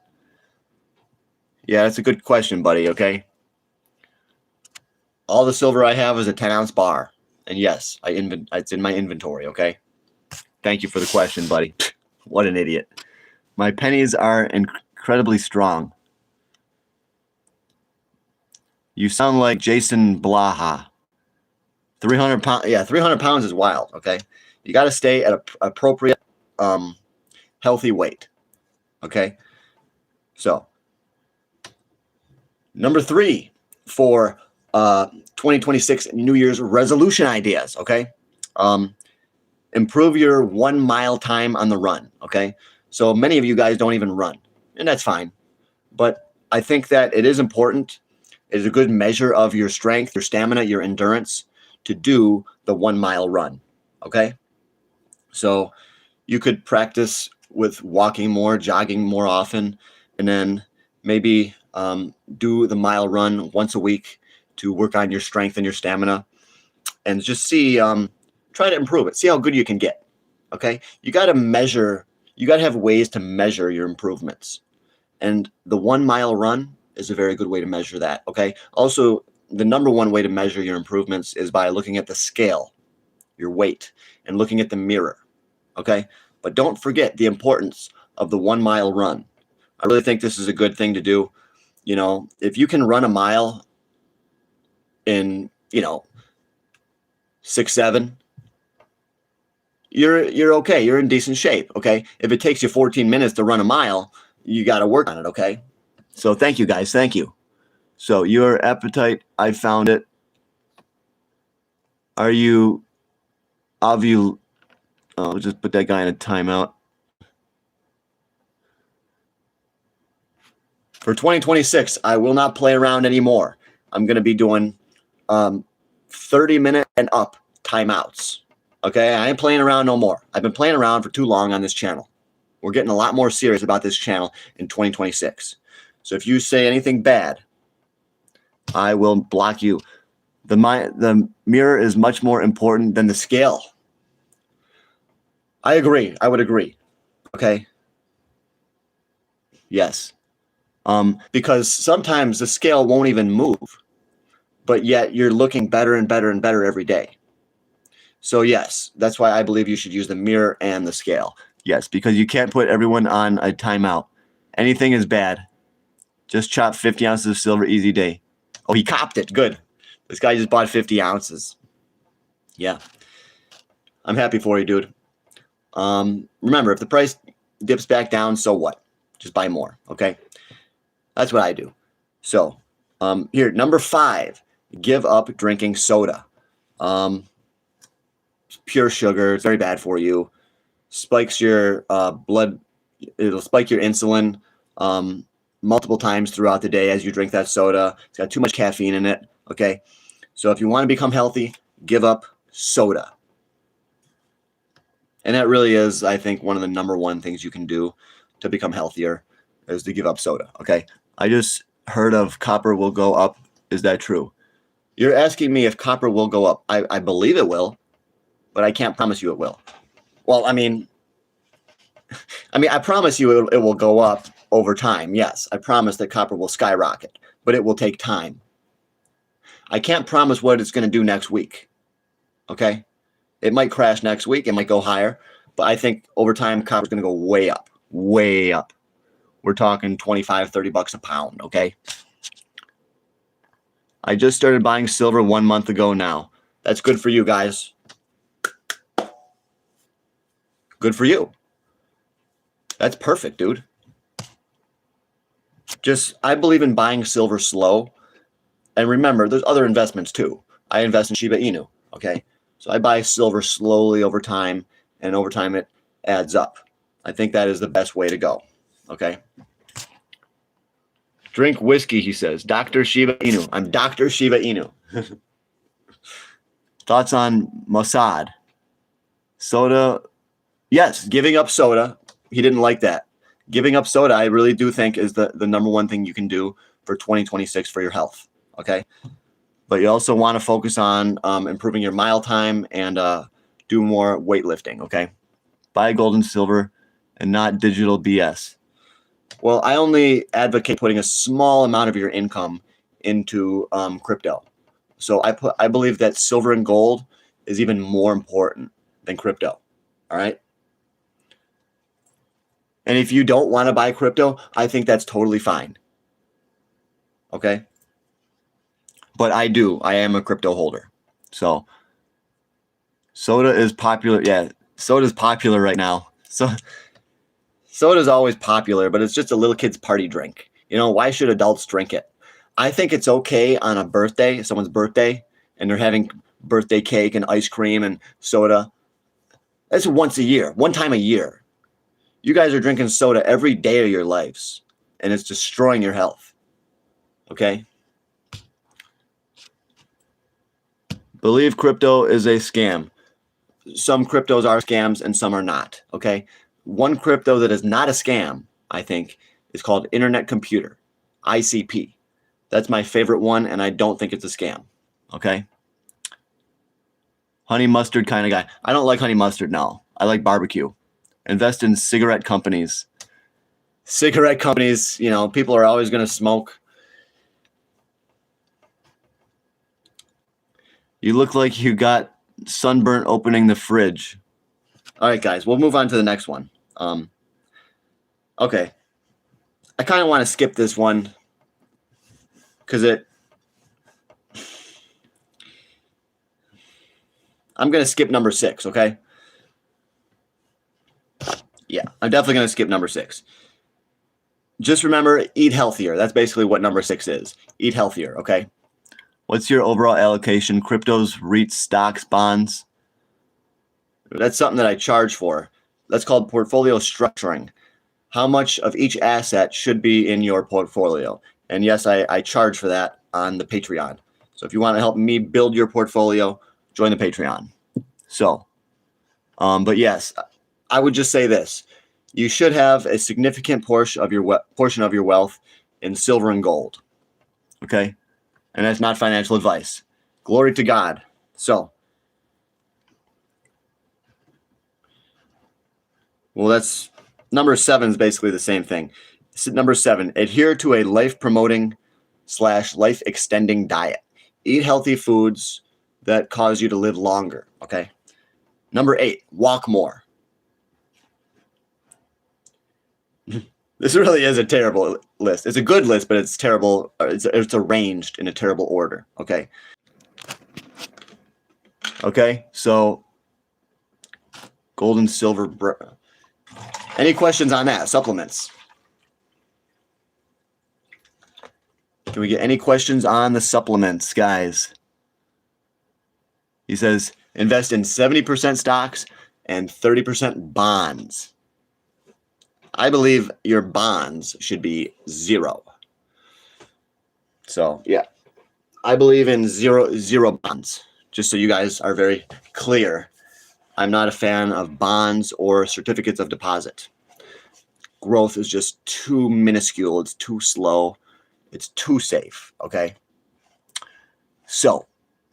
Yeah, that's a good question, buddy, okay? All the silver I have is a 10-ounce bar. And yes, it's in my inventory, okay? Thank you for the question, buddy. What an idiot. My pennies are incredibly strong. You sound like Jason Blaha. 300 pounds. Yeah, 300 pounds is wild, okay? You got to stay at an appropriate, healthy weight, okay? So, number 3 for 2026 New Year's resolution ideas, okay? Improve your 1 mile time on the run, okay? So many of you guys don't even run, and that's fine. But I think that it is important. It is a good measure of your strength, your stamina, your endurance to do the 1 mile run, okay? So you could practice with walking more, jogging more often, and then maybe do the mile run once a week to work on your strength and your stamina, and just see, try to improve it. See how good you can get, okay? You got to measure, you got to have ways to measure your improvements. And the 1 mile run is a very good way to measure that, okay? Also, the number one way to measure your improvements is by looking at the scale, your weight, and looking at the mirror, okay? But don't forget the importance of the 1 mile run. I really think this is a good thing to do. You know, if you can run a mile in, 6-7, you're okay. You're in decent shape, okay? If it takes you 14 minutes to run a mile, you got to work on it, okay? So thank you, guys. Thank you. So your appetite, I found it. Are you I'll just put that guy in a timeout. For 2026, I will not play around anymore. I'm going to be doing 30-minute and up timeouts. Okay, I ain't playing around no more. I've been playing around for too long on this channel. We're getting a lot more serious about this channel in 2026. So if you say anything bad, I will block you. The mirror is much more important than the scale. I agree. I would agree. Okay. Yes. Because sometimes the scale won't even move, but yet you're looking better and better and better every day. So yes, that's why I believe you should use the mirror and the scale. Yes, because you can't put everyone on a timeout. Anything is bad. Just chop 50 ounces of silver, easy day. Oh, he copped it. Good. This guy just bought 50 ounces. Yeah. I'm happy for you, dude. Remember, if the price dips back down, so what? Just buy more, okay? That's what I do. So, here, number 5, give up drinking soda. Pure sugar, it's very bad for you. Spikes your blood, it'll spike your insulin multiple times throughout the day as you drink that soda. It's got too much caffeine in it, okay? So if you want to become healthy, give up soda. And that really is, I think, one of the number one things you can do to become healthier is to give up soda, okay? I just heard of copper will go up. Is that true? You're asking me if copper will go up. I believe it will, but I can't promise you it will. Well, I mean, I promise you it will go up over time. Yes, I promise that copper will skyrocket, but it will take time. I can't promise what it's going to do next week, okay? It might crash next week. It might go higher, but I think over time, copper is going to go way up, way up. We're talking 25, 30 bucks a pound, okay? I just started buying silver 1 month ago now. That's good for you guys. Good for you. That's perfect, dude. I believe in buying silver slow. And remember, there's other investments too. I invest in Shiba Inu, okay? So I buy silver slowly over time, and over time it adds up. I think that is the best way to go, okay? Drink whiskey, he says. Dr. Shiba Inu. I'm Dr. Shiba Inu. Thoughts on Mossad? Soda. Yes, giving up soda. He didn't like that. Giving up soda, I really do think, is the number one thing you can do for 2026 for your health, okay? But you also want to focus on improving your mile time and do more weightlifting, okay? Buy gold and silver and not digital BS. Well, I only advocate putting a small amount of your income into crypto. So I believe that silver and gold is even more important than crypto. All right. And if you don't want to buy crypto, I think that's totally fine. Okay. But I do. I am a crypto holder. So soda is popular. Yeah, soda is popular right now. So soda is always popular, but it's just a little kid's party drink. You know, why should adults drink it? I think it's okay on a birthday, someone's birthday, and they're having birthday cake and ice cream and soda. That's once a year, one time a year. You guys are drinking soda every day of your lives, and it's destroying your health. Okay? Believe crypto is a scam. Some cryptos are scams and some are not. Okay? One crypto that is not a scam, I think, is called Internet Computer, ICP. That's my favorite one, and I don't think it's a scam. Okay? Honey mustard kind of guy. I don't like honey mustard now. I like barbecue. Invest in cigarette companies. Cigarette companies, you know, people are always going to smoke. You look like you got sunburnt opening the fridge. All right, guys, we'll move on to the next one. Okay. I kind of want to skip this one because I'm going to skip number 6, okay? Yeah, I'm definitely going to skip number 6. Just remember, eat healthier. That's basically what number 6 is. Eat healthier, okay? What's your overall allocation? Cryptos, REITs, stocks, bonds? That's something that I charge for. That's called portfolio structuring. How much of each asset should be in your portfolio? And yes, I charge for that on the Patreon. So if you want to help me build your portfolio, join the Patreon. So, but yes, I would just say this. You should have a significant portion of your wealth in silver and gold. Okay? And that's not financial advice. Glory to God. So, well, that's number 7 is basically the same thing. Number 7, adhere to a life-promoting / life-extending diet. Eat healthy foods that cause you to live longer, okay? Number 8, walk more. This really is a terrible list. It's a good list, but it's terrible. It's arranged in a terrible order, okay? Okay, so gold and silver. Any questions on that? Supplements. Can we get any questions on the supplements, guys? He says, invest in 70% stocks and 30% bonds. I believe your bonds should be 0. So, yeah. I believe in zero bonds. Just so you guys are very clear, I'm not a fan of bonds or certificates of deposit. Growth is just too minuscule. It's too slow. It's too safe, okay? So,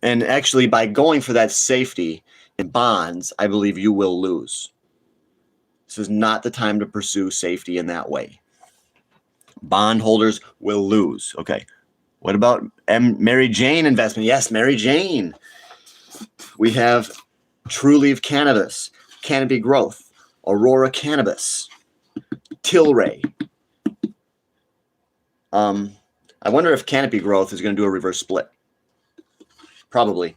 and actually by going for that safety in bonds, I believe you will lose. This is not the time to pursue safety in that way. Bondholders will lose, okay? What about Mary Jane investment? Yes, Mary Jane. We have True Leaf Cannabis, Canopy Growth, Aurora Cannabis, Tilray. I wonder if Canopy Growth is going to do a reverse split. Probably.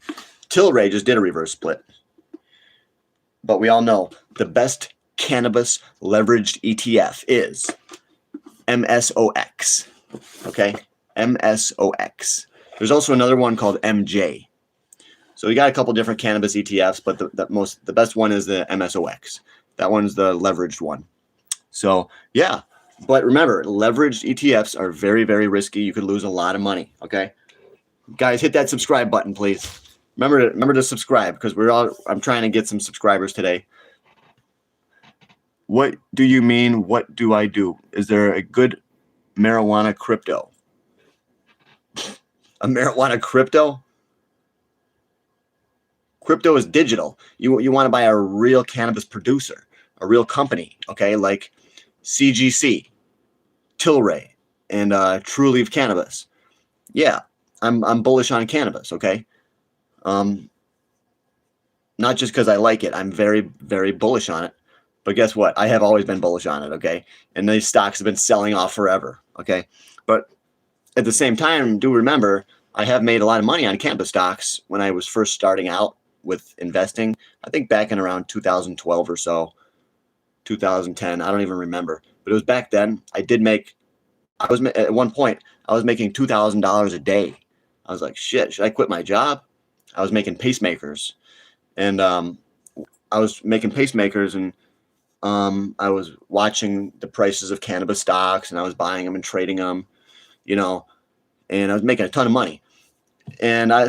Tilray just did a reverse split. But we all know the best cannabis leveraged ETF is MSOX. Okay? MSOX. There's also another one called MJ. So we got a couple different cannabis ETFs, but the best one is the MSOX. That one's the leveraged one. So yeah, but remember, leveraged ETFs are very, very risky. You could lose a lot of money. Okay, guys, hit that subscribe button, please. Remember to subscribe because I'm trying to get some subscribers today. What do you mean? What do I do? Is there a good marijuana crypto? A marijuana crypto? Crypto is digital. You want to buy a real cannabis producer, a real company, okay, like CGC. Tilray and True Leaf Cannabis. Yeah, I'm bullish on cannabis. Okay, um, not just because I like it. I'm very, very bullish on it. But guess what? I have always been bullish on it. Okay, and these stocks have been selling off forever. Okay, but at the same time, do remember I have made a lot of money on cannabis stocks when I was first starting out with investing. I think back in around 2012 or so, 2010. I don't even remember, but it was back then. I did make. I was at one point I was making $2,000 a day. I was like, shit, should I quit my job? I was making pacemakers, and I was making pacemakers, and I was watching the prices of cannabis stocks, and I was buying them and trading them, you know, and I was making a ton of money. And I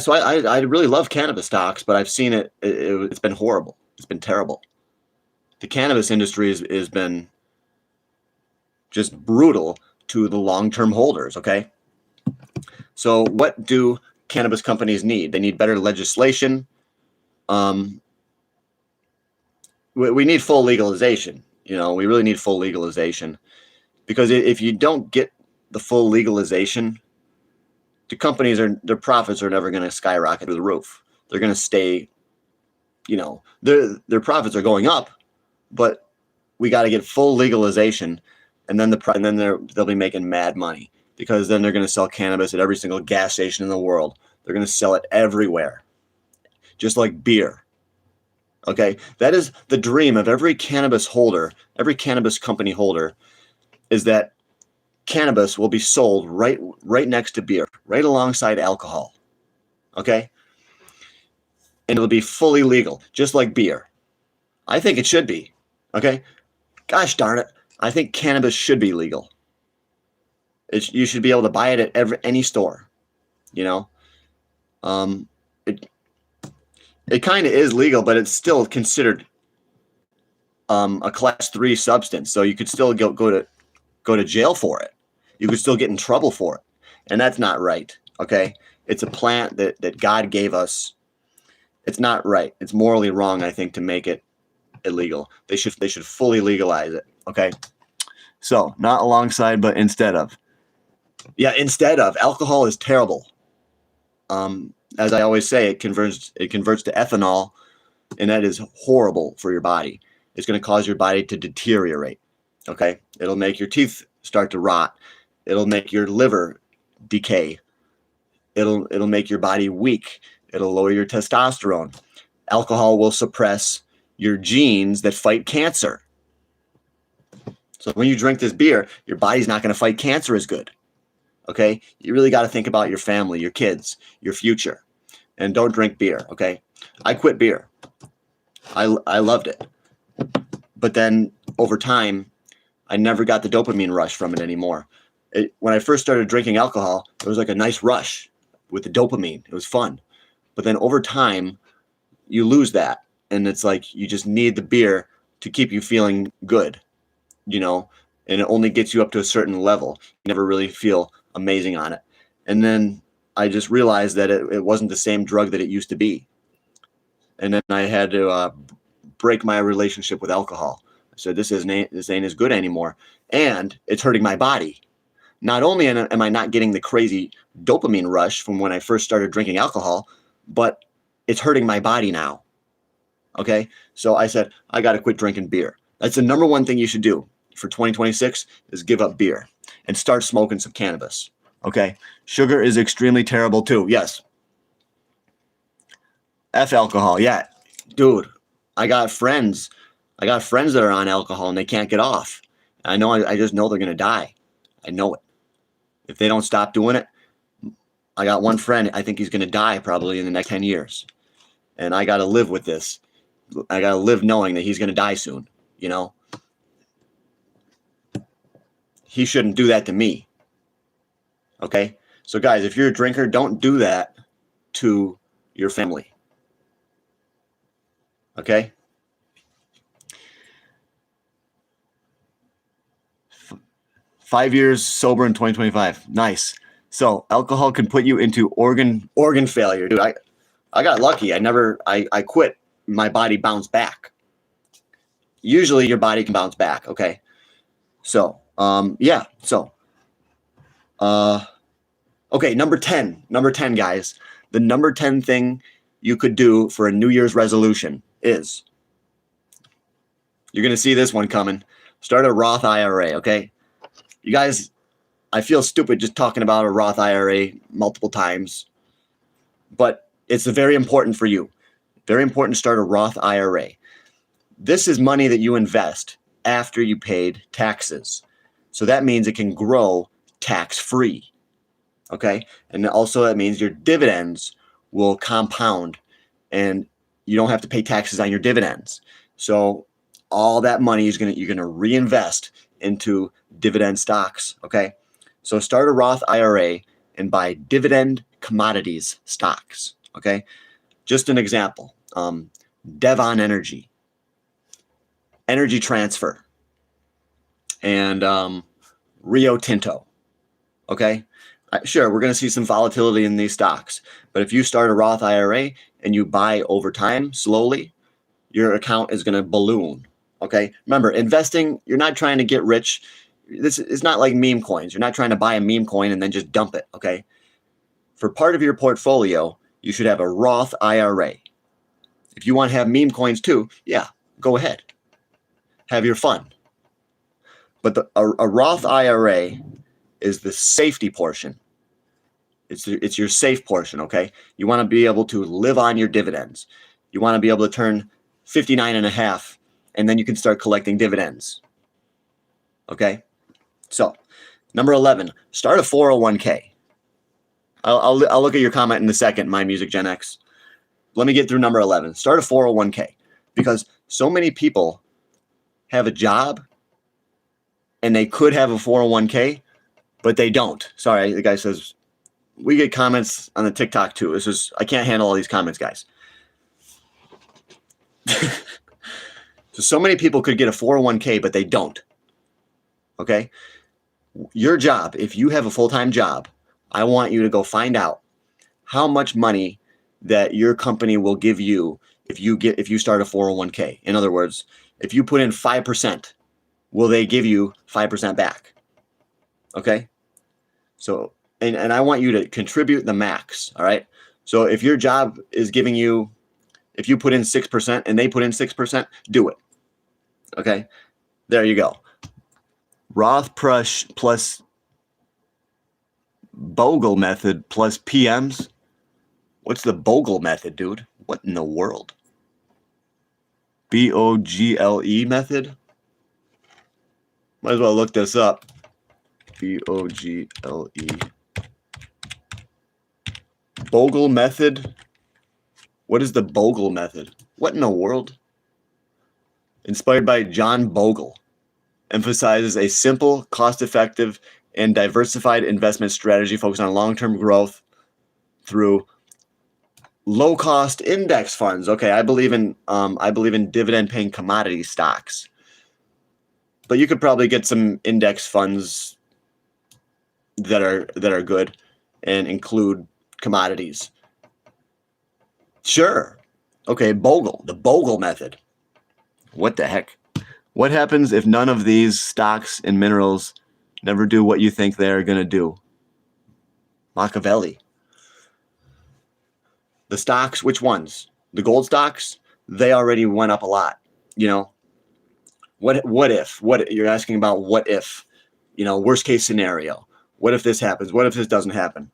really love cannabis stocks, but I've seen it's been horrible. It's been terrible. The cannabis industry has been just brutal to the long-term holders. Okay. So what do cannabis companies need? They need better legislation. We need full legalization. We really need full legalization, because if you don't get the full legalization, the companies their profits are never going to skyrocket through the roof. They're going to stay, their profits are going up, but we got to get full legalization, and then they'll be making mad money, because then they're going to sell cannabis at every single gas station in the world. They're going to sell it everywhere, just like beer. Okay, that is the dream of every cannabis holder, every cannabis company holder, is that cannabis will be sold right next to beer, right alongside alcohol. Okay, and it'll be fully legal, just like beer. I think it should be. Okay, gosh darn it, I think cannabis should be legal. You should be able to buy it at any store. It kind of is legal, but it's still considered a class 3 substance. So you could still go to jail for it. You could still get in trouble for it, and that's not right. Okay, it's a plant that God gave us. It's not right. It's morally wrong, I think, to make it illegal. They should fully legalize it. Okay, so not alongside, but instead of. Yeah, instead of. Alcohol is terrible. As I always say, it converts to ethanol, and that is horrible for your body. It's going to cause your body to deteriorate. Okay, it'll make your teeth start to rot. It'll make your liver decay. It'll make your body weak. It'll lower your testosterone. Alcohol will suppress your genes that fight cancer. So when you drink this beer, your body's not going to fight cancer as good. Okay, you really got to think about your family, your kids, your future, and don't drink beer. Okay, I quit beer. I loved it, but then over time, I never got the dopamine rush from it anymore. When I first started drinking alcohol, it was like a nice rush with the dopamine. It was fun, but then over time, you lose that, and it's like you just need the beer to keep you feeling good, and it only gets you up to a certain level. You never really feel amazing on it. And then I just realized that it wasn't the same drug that it used to be. And then I had to break my relationship with alcohol. I said, this ain't as good anymore. And it's hurting my body. Not only am I not getting the crazy dopamine rush from when I first started drinking alcohol, but it's hurting my body now. Okay? So I said, I got to quit drinking beer. That's the number one thing you should do for 2026 is give up beer and start smoking some cannabis. Okay. Sugar is extremely terrible too. Yes. F alcohol. Yeah. Dude, I got friends that are on alcohol and they can't get off. I just know they're going to die. I know it. If they don't stop doing it, I got one friend, I think he's going to die probably in the next 10 years. And I got to live with this. I got to live knowing that he's going to die soon. He shouldn't do that to me. Okay? So guys, if you're a drinker, don't do that to your family. Okay? 5 years sober in 2025. Nice. So alcohol can put you into organ failure. Dude, I got lucky. I quit. My body bounced back. Usually your body can bounce back. Okay? So, yeah. So Okay, number 10. Number 10, guys. The number 10 thing you could do for a New Year's resolution is, you're going to see this one coming. Start a Roth IRA, okay? You guys, I feel stupid just talking about a Roth IRA multiple times, but it's very important for you. Very important to start a Roth IRA. This is money that you invest after you paid taxes. So that means it can grow tax-free, okay? And also that means your dividends will compound and you don't have to pay taxes on your dividends. So all that money is you're gonna reinvest into dividend stocks, okay? So start a Roth IRA and buy dividend commodities stocks, okay? Just an example, Devon Energy, Energy Transfer, and Rio Tinto, okay? Sure, we're going to see some volatility in these stocks, but if you start a Roth IRA and you buy over time slowly, your account is going to balloon, okay? Remember, investing, you're not trying to get rich. This is not like meme coins. You're not trying to buy a meme coin and then just dump it, okay? For part of your portfolio, you should have a Roth IRA. If you want to have meme coins too, yeah, go ahead. Have your fun. But a Roth IRA is the safety portion. It's your safe portion, okay? You want to be able to live on your dividends. You want to be able to turn 59.5, and then you can start collecting dividends, okay? So, number 11, start a 401k. I'll look at your comment in a second, My Music Gen X. Let me get through number 11. Start a 401k, because so many people have a job and they could have a 401k, but they don't. Sorry, the guy says, we get comments on the TikTok too. This is, I can't handle all these comments, guys. So many people could get a 401k, but they don't. Okay? Your job, if you have a full-time job, I want you to go find out how much money that your company will give you if you start a 401k. In other words, if you put in 5%, will they give you 5% back? Okay? So, and I want you to contribute the max, all right? So if your job is giving you, if you put in 6% and they put in 6%, do it. Okay? There you go. Roth plus Bogle method plus PMs. What's the Bogle method, dude? What in the world? BOGLE method? Might as well look this up. BOGLE. Bogle method? What is the Bogle method? What in the world? Inspired by John Bogle. Emphasizes a simple, cost-effective, and diversified investment strategy focused on long-term growth through low-cost index funds. Okay, I believe in dividend-paying commodity stocks, but you could probably get some index funds that are good and include commodities. Sure. Okay, Bogle, the Bogle method. What the heck? What happens if none of these stocks and minerals never do what you think they're going to do? Machiavelli. The stocks, which ones? The gold stocks, they already went up a lot. You know, what if? What you're asking about? What if? You know, worst case scenario. What if this happens? What if this doesn't happen?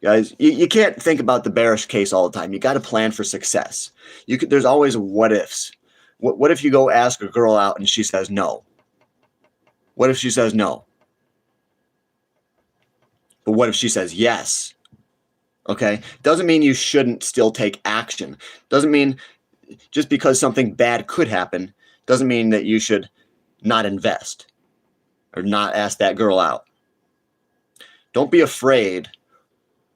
Guys, you can't think about the bearish case all the time. You got to plan for success. There's always what ifs. What if you go ask a girl out and she says no? What if she says no? But what if she says yes? Okay? Doesn't mean you shouldn't still take action. Doesn't mean just because something bad could happen, doesn't mean that you should not invest or not ask that girl out. Don't be afraid.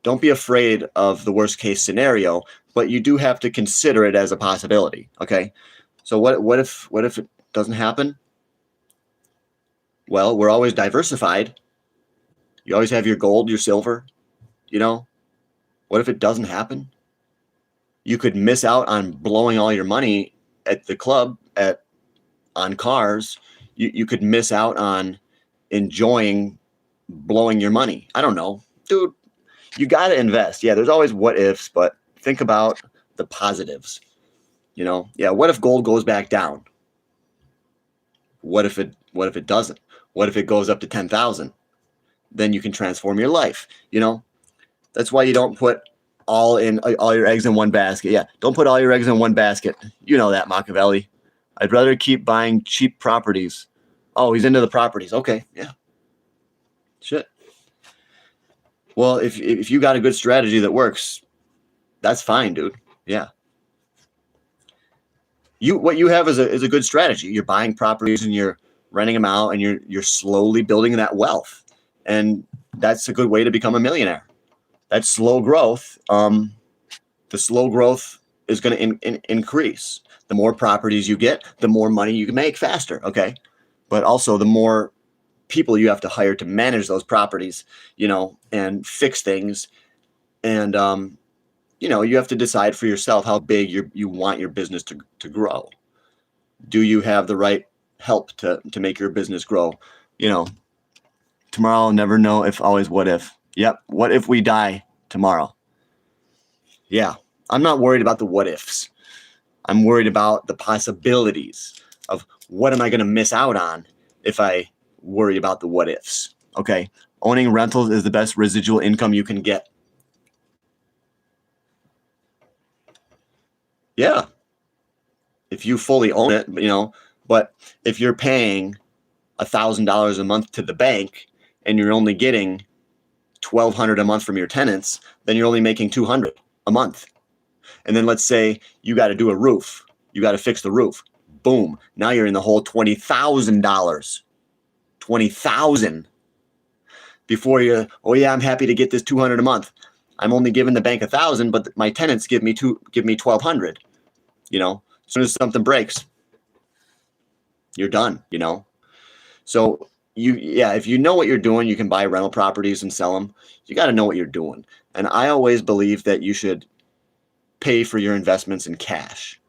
Don't be afraid of the worst case scenario, but you do have to consider it as a possibility. Okay? So what if it doesn't happen? Well, we're always diversified. You always have your gold, your silver, you know? What if it doesn't happen? You could miss out on blowing all your money at the club on cars. You could miss out on enjoying blowing your money. I don't know. Dude, you got to invest. Yeah, there's always what ifs, but think about the positives. Yeah, what if gold goes back down? What if it doesn't? What if it goes up to 10,000? Then you can transform your life. That's why you don't put all your eggs in one basket. Yeah, don't put all your eggs in one basket. You know that, Machiavelli. I'd rather keep buying cheap properties. Oh, he's into the properties. Okay, yeah. Shit. Well, if you got a good strategy that works, that's fine, dude. Yeah. What you have is a good strategy. You're buying properties and you're renting them out, and you're slowly building that wealth. And that's a good way to become a millionaire. That's slow growth. The slow growth is going to increase. The more properties you get, the more money you can make faster. Okay. But also the more people you have to hire to manage those properties, and fix things. And, you have to decide for yourself how big you want your business to grow. Do you have the right help to make your business grow? Tomorrow, never know if, always what if. Yep. What if we die tomorrow? Yeah. I'm not worried about the what ifs. I'm worried about the possibilities of what am I going to miss out on if I worry about the what ifs. Okay. Owning rentals is the best residual income you can get. Yeah. If you fully own it, but if you're paying $1,000 a month to the bank and you're only getting $1,200 a month from your tenants, then you're only making $200 a month. And then let's say you got to do a roof. You got to fix the roof. Boom. Now you're in the whole $20,000. $20,000 before you, oh yeah, I'm happy to get this $200 a month. I'm only giving the bank $1,000, but my tenants give me $1,200. As soon as something breaks, you're done. So if you know what you're doing, you can buy rental properties and sell them. You got to know what you're doing. And I always believe that you should pay for your investments in cash,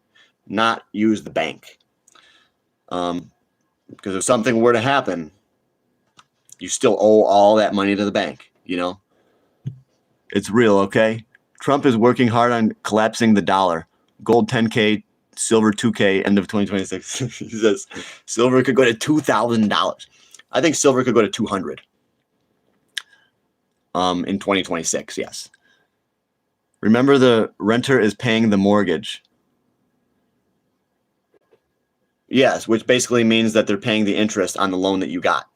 not use the bank. Because if something were to happen, you still owe all that money to the bank. It's real, okay? Trump is working hard on collapsing the dollar. Gold 10K, silver 2K, end of 2026. He says silver could go to $2,000. I think silver could go to 200 in 2026, yes. Remember, the renter is paying the mortgage. Yes, which basically means that they're paying the interest on the loan that you got.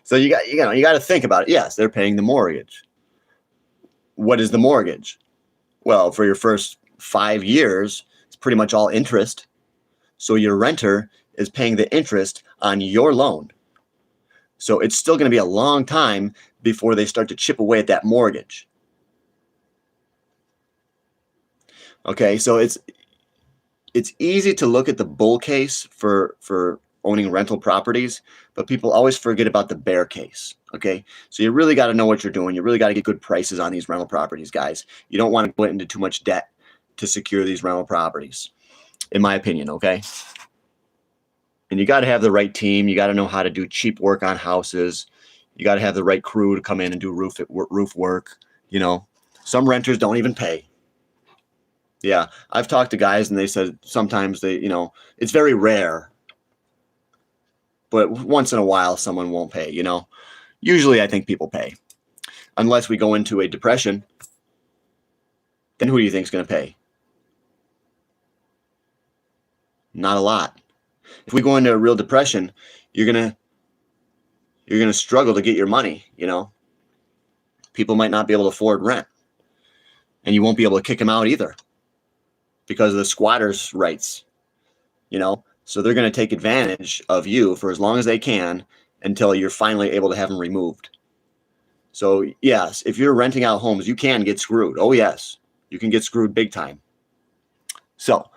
So you got to think about it. Yes, they're paying the mortgage. What is the mortgage? Well, for your first 5 years, it's pretty much all interest. So your renter is paying the interest on your loan. So it's still going to be a long time before they start to chip away at that mortgage. Okay, so it's easy to look at the bull case for owning rental properties, but people always forget about the bear case. Okay, so you really got to know what you're doing. You really got to get good prices on these rental properties, guys. You don't want to go into too much debt to secure these rental properties, in my opinion. Okay, and you got to have the right team. You got to know how to do cheap work on houses. You got to have the right crew to come in and do roof work. Some renters don't even pay. Yeah, I've talked to guys and they said sometimes it's very rare, but once in a while someone won't pay, Usually I think people pay. Unless we go into a depression, then who do you think is going to pay? Not a lot. If we go into a real depression, you're going to struggle to get your money, People might not be able to afford rent. And you won't be able to kick them out either, because of the squatters' rights, So they're going to take advantage of you for as long as they can until you're finally able to have them removed. So yes, if you're renting out homes, you can get screwed. Oh yes, you can get screwed big time. So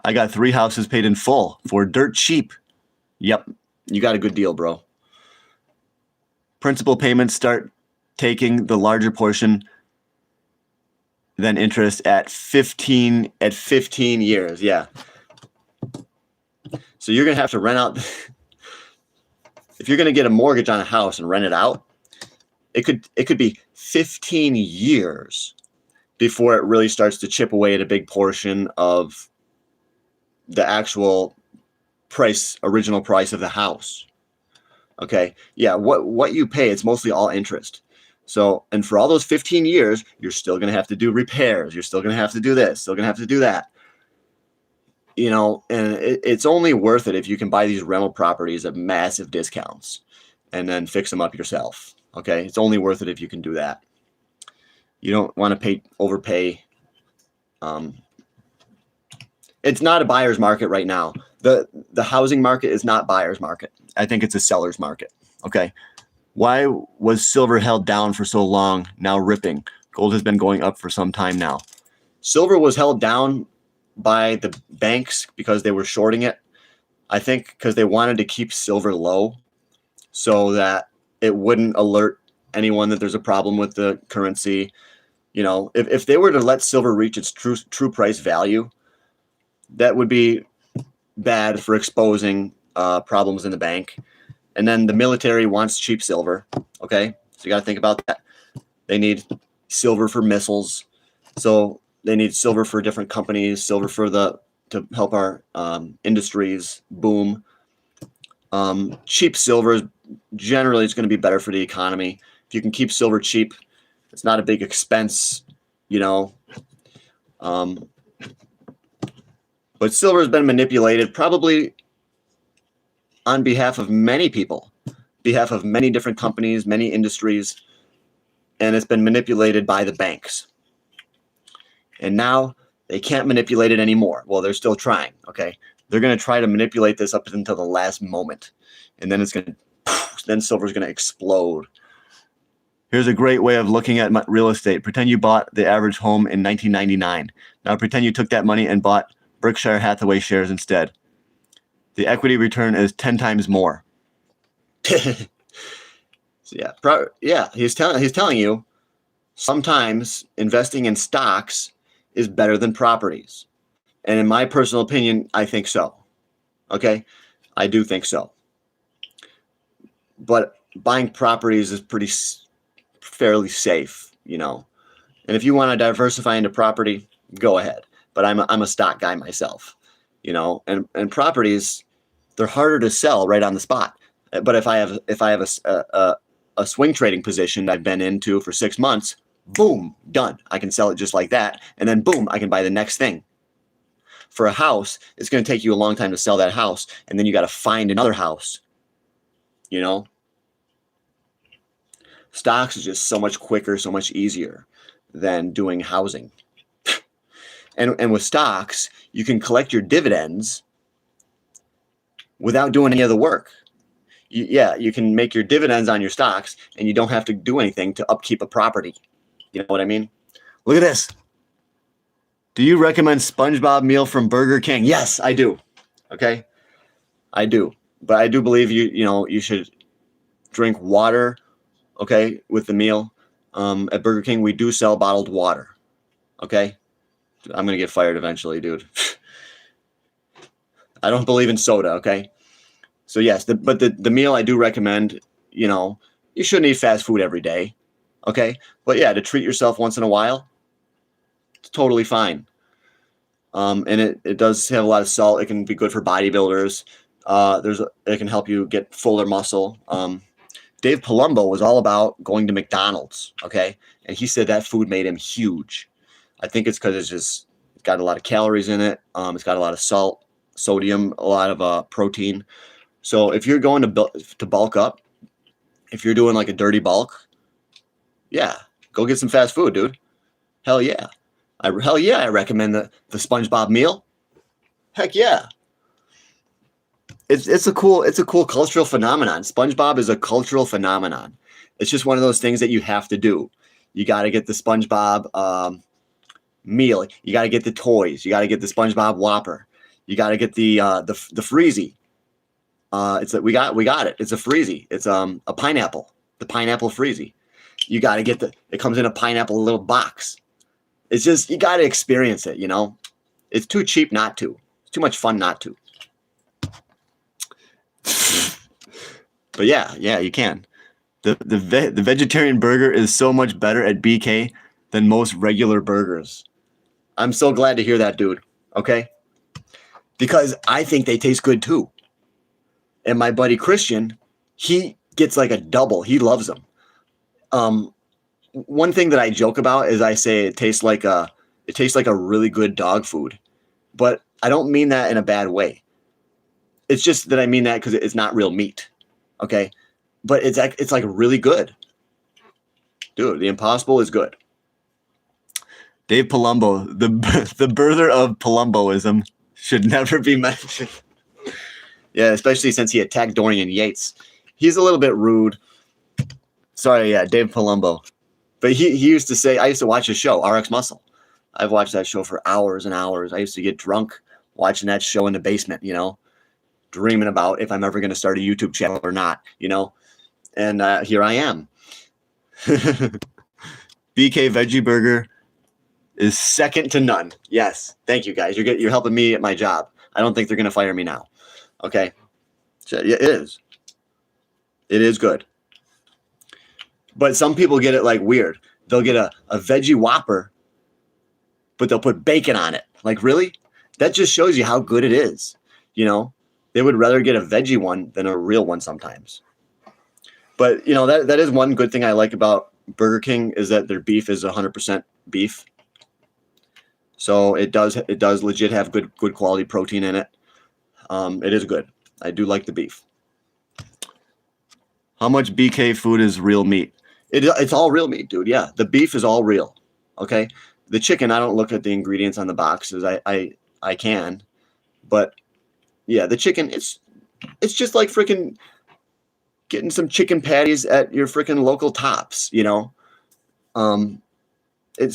I got 3 houses paid in full for dirt cheap. Yep, you got a good deal, bro. Principal payments start taking the larger portion than interest at 15 years. Yeah. So you're going to have to rent out. if you're going to get a mortgage on a house and rent it out, it could be 15 years before it really starts to chip away at a big portion of the actual original price of the house. Okay. Yeah. What you pay, it's mostly all interest. So, and for all those 15 years, you're still going to have to do repairs. You're still going to have to do this, still going to have to do that. You know, and it's only worth it if you can buy these rental properties at massive discounts and then fix them up yourself. Okay. It's only worth it if you can do that. You don't want to overpay. It's not a buyer's market right now. The housing market is not buyer's market. I think it's a seller's market. Okay. Why was silver held down for so long, now ripping? Gold has been going up for some time now. Silver was held down by the banks because they were shorting it. I think because they wanted to keep silver low so that it wouldn't alert anyone that there's a problem with the currency. You know, if they were to let silver reach its true price value, that would be bad for exposing problems in the bank. And then the military wants cheap silver. Okay, so you got to think about that. They need silver for missiles, so they need silver for different companies, silver for to help our industries boom. Cheap silver is generally it's going to be better for the economy. If you can keep silver cheap, it's not a big expense, you know. But silver has been manipulated probably on behalf of many people, behalf of many different companies, many industries, and it's been manipulated by the banks. And now they can't manipulate it anymore. Well, they're still trying, okay? They're going to try to manipulate this up until the last moment, and then then silver's going to explode. Here's a great way of looking at real estate. Pretend you bought the average home in 1999. Now pretend you took that money and bought Berkshire Hathaway shares instead. The equity return is 10 times more. So he's telling you sometimes investing in stocks is better than properties. And in my personal opinion, I think so. Okay? I do think so. But buying properties is fairly safe, you know. And if you want to diversify into property, go ahead. But I'm a stock guy myself, you know. And properties, they're harder to sell right on the spot. But if I have a swing trading position I've been into for 6 months, boom, done. I can sell it just like that, and then boom, I can buy the next thing. For a house, it's going to take you a long time to sell that house, and then you got to find another house. You know, stocks is just so much quicker, so much easier than doing housing. And with stocks, you can collect your dividends without doing any of the work. You can make your dividends on your stocks, and you don't have to do anything to upkeep a property. You know what I mean? Look at this. Do you recommend SpongeBob meal from Burger King? Yes, I do. Okay, I do. But I do believe you should drink water. Okay, with the meal. At Burger King, we do sell bottled water. Okay, I'm gonna get fired eventually, dude. I don't believe in soda. Okay. So yes, but the meal I do recommend, you know, you shouldn't eat fast food every day, okay? But yeah, to treat yourself once in a while, it's totally fine. And it does have a lot of salt. It can be good for bodybuilders. It can help you get fuller muscle. Dave Palumbo was all about going to McDonald's, okay? And he said that food made him huge. I think it's because it's got a lot of calories in it. It's got a lot of salt, sodium, a lot of protein. So if you're going to bulk up, if you're doing like a dirty bulk, yeah, go get some fast food, dude. Hell yeah. I recommend the SpongeBob meal. Heck yeah. It's a cool cultural phenomenon. SpongeBob is a cultural phenomenon. It's just one of those things that you have to do. You got to get the SpongeBob meal. You got to get the toys. You got to get the SpongeBob Whopper. You got to get the Freezy. We got it. It's a Freezy. It's a pineapple. The pineapple Freezy. You got to get it comes in a pineapple little box. It's just, you got to experience it, you know. It's too cheap not to. It's too much fun not to. But yeah, you can. The vegetarian burger is so much better at BK than most regular burgers. I'm so glad to hear that, dude. Okay? Because I think they taste good too. And my buddy Christian, he gets like a double. He loves them. One thing that I joke about is I say it tastes like a really good dog food. But I don't mean that in a bad way. It's just that I mean that because it's not real meat. Okay? But it's like really good. Dude, the Impossible is good. Dave Palumbo, the birther of Palumboism, should never be mentioned. Yeah, especially since he attacked Dorian Yates. He's a little bit rude. Sorry, yeah, Dave Palumbo. But he used to say, I used to watch his show, RX Muscle. I've watched that show for hours and hours. I used to get drunk watching that show in the basement, dreaming about if I'm ever going to start a YouTube channel or not, And here I am. BK Veggie Burger is second to none. Yes. Thank you, guys. You're helping me at my job. I don't think they're going to fire me now. Okay. So, yeah, it is. It is good. But some people get it like weird. They'll get a veggie Whopper, but they'll put bacon on it. Like, really? That just shows you how good it is. They would rather get a veggie one than a real one sometimes. But, that is one good thing I like about Burger King is that their beef is 100% beef. So it does legit have good quality protein in it. It is good. I do like the beef. How much BK food is real meat? It's all real meat, dude. Yeah, the beef is all real. Okay, the chicken, I don't look at the ingredients on the boxes. I can, but yeah, the chicken, it's just like freaking getting some chicken patties at your freaking local Tops. It's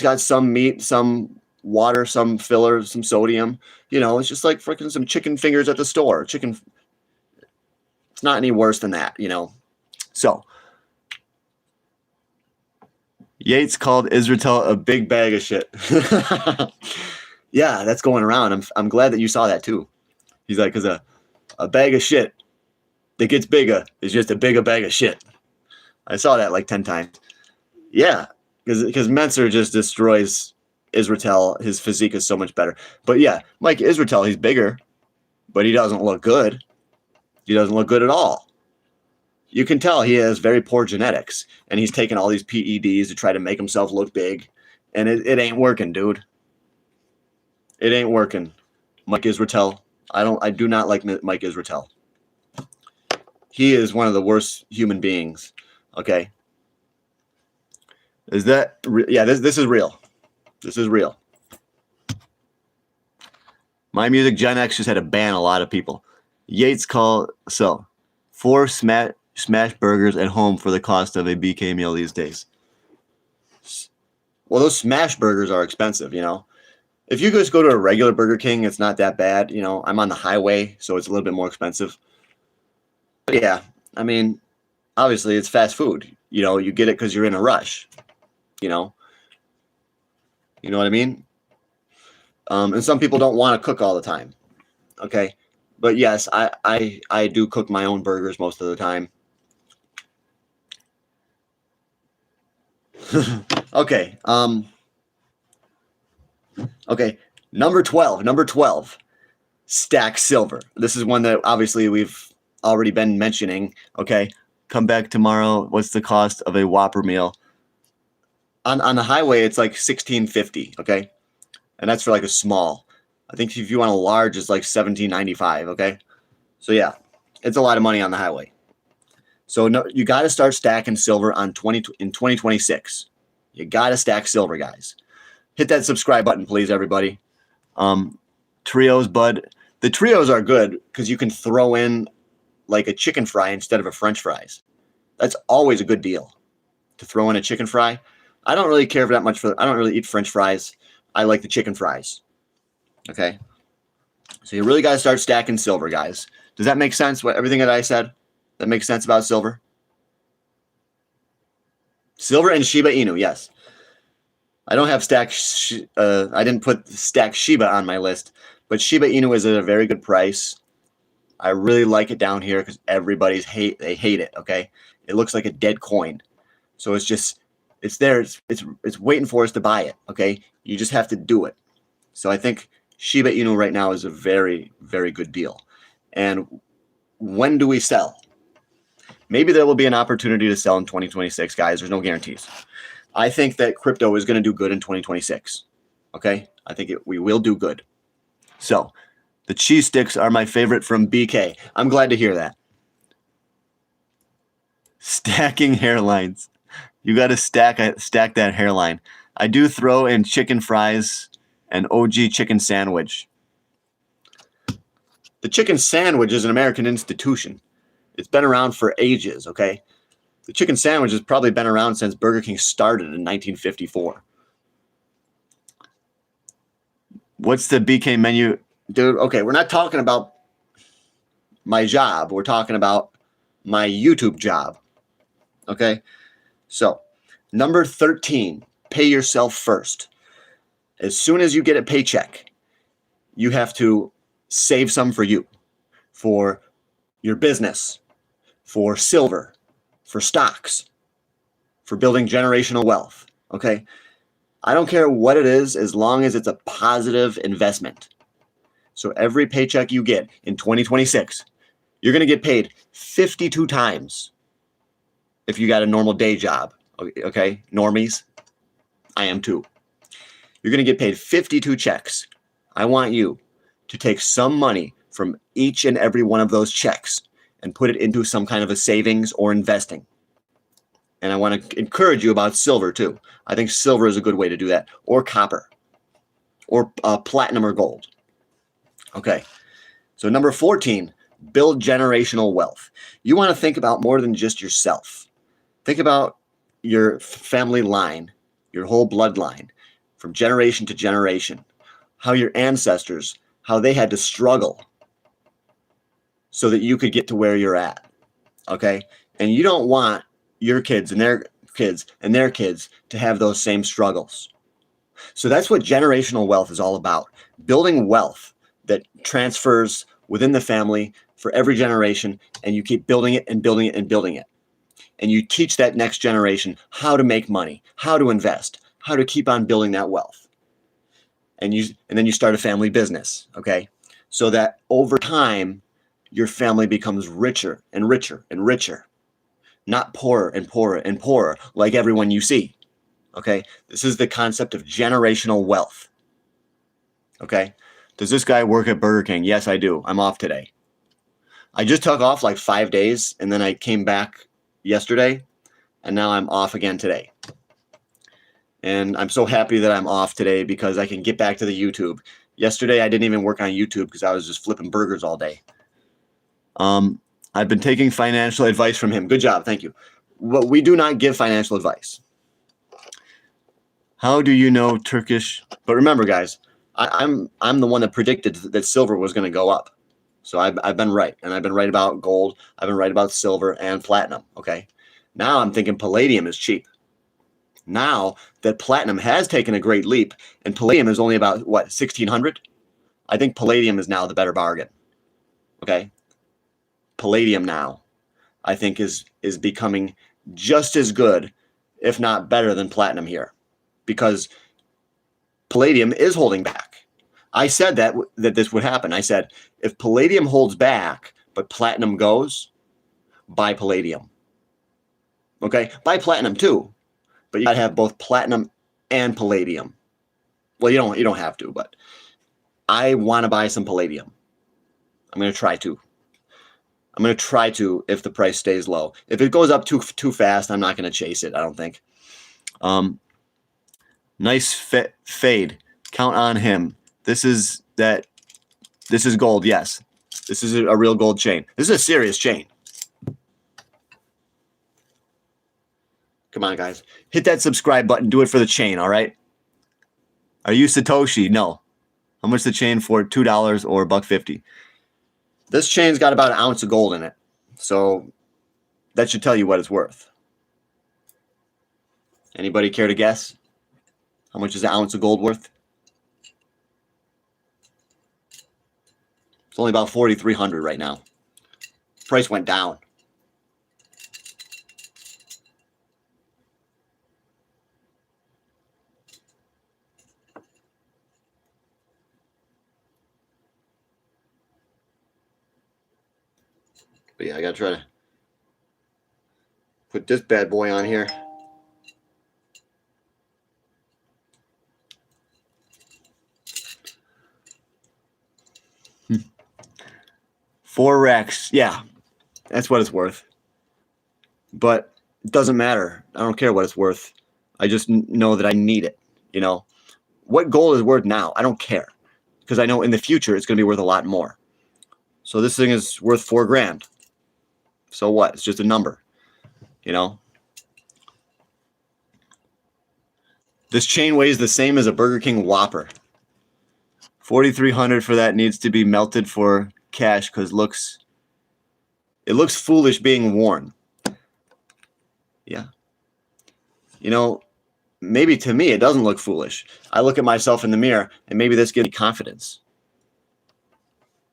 got some meat, some water, some filler, some sodium. It's just like freaking some chicken fingers at the store. Chicken. It's not any worse than that. So. Yates called Israel a big bag of shit. Yeah, that's going around. I'm glad that you saw that too. He's like, because a bag of shit that gets bigger is just a bigger bag of shit. I saw that like 10 times. Yeah, because Menser just destroys Israel. His physique is so much better. But yeah, Mike Israel, he's bigger, but he doesn't look good. He doesn't look good at all. You can tell he has very poor genetics, and he's taking all these PEDs to try to make himself look big, and it ain't working, dude. It ain't working. Mike Israel, I do not like Mike Israel. He is one of the worst human beings. Okay. Is that yeah? This is real. This is real. My Music Gen X just had to ban a lot of people. Yates called 4 smash burgers at home for the cost of a BK meal these days. Well, those smash burgers are expensive, If you just go to a regular Burger King, it's not that bad. I'm on the highway, so it's a little bit more expensive. But yeah, I mean, obviously it's fast food. You get it because you're in a rush. You know what I mean? And some people don't want to cook all the time. Okay. But yes, I do cook my own burgers most of the time. Okay. Okay. Number 12. Stack Silver. This is one that obviously we've already been mentioning. Okay. Come back tomorrow. What's the cost of a Whopper meal? On the highway, it's like $16.50. Okay. And that's for like a small. I think if you want a large, it's like $17.95. Okay. So yeah, it's a lot of money on the highway. So no, you got to start stacking silver in 2026. You got to stack silver, guys. Hit that subscribe button, please, everybody. Trios, bud. The trios are good because you can throw in like a chicken fry instead of a French fries. That's always a good deal to throw in a chicken fry. I don't really care for that much I don't really eat French fries. I like the chicken fries. Okay. So you really got to start stacking silver, guys. Does that make sense? Everything that I said, that makes sense about silver? Silver and Shiba Inu, yes. I don't have I didn't put stack Shiba on my list, but Shiba Inu is at a very good price. I really like it down here because they hate it, okay? It looks like a dead coin. So it's there, it's waiting for us to buy it, okay? You just have to do it. So I think Shiba Inu right now is a very, very good deal. And when do we sell? Maybe there will be an opportunity to sell in 2026, guys. There's no guarantees. I think that crypto is going to do good in 2026. Okay? I think we will do good. So, the cheese sticks are my favorite from BK. I'm glad to hear that. Stacking hairlines. You got to stack that hairline. I do throw in chicken fries and OG chicken sandwich. The chicken sandwich is an American institution. It's been around for ages, okay? The chicken sandwich has probably been around since Burger King started in 1954. What's the BK menu? Dude, okay, we're not talking about my job. We're talking about my YouTube job, okay? So, number 13, pay yourself first. As soon as you get a paycheck, you have to save some for you, for your business, for silver, for stocks, for building generational wealth, okay? I don't care what it is as long as it's a positive investment. So every paycheck you get in 2026, you're going to get paid 52 times if you got a normal day job, okay? Normies, I am too. You're going to get paid 52 checks. I want you to take some money from each and every one of those checks and put it into some kind of a savings or investing. And I want to encourage you about silver too. I think silver is a good way to do that, or copper, or platinum or gold. Okay, so number 14, build generational wealth. You want to think about more than just yourself. Think about your family line, your whole bloodline, from generation to generation, how your ancestors, how they had to struggle so that you could get to where you're at, okay? And you don't want your kids and their kids and their kids to have those same struggles. So that's what generational wealth is all about, building wealth that transfers within the family for every generation, and you keep building it and building it and building it. And you teach that next generation how to make money, how to invest, how to keep on building that wealth. And then you start a family business, okay? So that over time, your family becomes richer and richer and richer, not poorer and poorer and poorer like everyone you see, okay? This is the concept of generational wealth, okay? Does this guy work at Burger King? Yes, I do. I'm off today. I just took off like 5 days, and then I came back yesterday, and now I'm off again today. And I'm so happy that I'm off today because I can get back to the YouTube. Yesterday, I didn't even work on YouTube because I was just flipping burgers all day. I've been taking financial advice from him. Good job. Thank you. Well, we do not give financial advice. How do you know Turkish? But remember, guys, I'm the one that predicted that silver was going to go up. So I've been right. And I've been right about gold. I've been right about silver and platinum. Okay. Now I'm thinking palladium is cheap. Now that platinum has taken a great leap and palladium is only about, what, 1,600? I think palladium is now the better bargain. Okay. Palladium now, I think, is becoming just as good, if not better than platinum here, because palladium is holding back. I said that this would happen. I said, if palladium holds back, but platinum goes, buy palladium. Okay, buy platinum too, but you gotta have both platinum and palladium. Well, you don't have to, but I want to buy some palladium. I'm gonna try to. If the price stays low. If it goes up too fast, I'm not going to chase it, I don't think. Nice fade. Count on him. This is gold, yes. This is a real gold chain. This is a serious chain. Come on, guys. Hit that subscribe button. Do it for the chain, all right? Are you Satoshi? No. How much the chain for? $2 or $1.50? This chain's got about an ounce of gold in it, so that should tell you what it's worth. Anybody care to guess? How much is an ounce of gold worth? It's only about 4,300 right now. Price went down. But yeah, I gotta try to put this bad boy on here. $4. Yeah, that's what it's worth. But it doesn't matter. I don't care what it's worth. I just know that I need it. You know, what gold is worth now, I don't care, because I know in the future it's going to be worth a lot more. So this thing is worth $4,000. So what? It's just a number, you know. This chain weighs the same as a Burger King Whopper. $4,300 for that needs to be melted for cash because it looks foolish being worn. Yeah. You know, maybe to me it doesn't look foolish. I look at myself in the mirror and maybe this gives me confidence.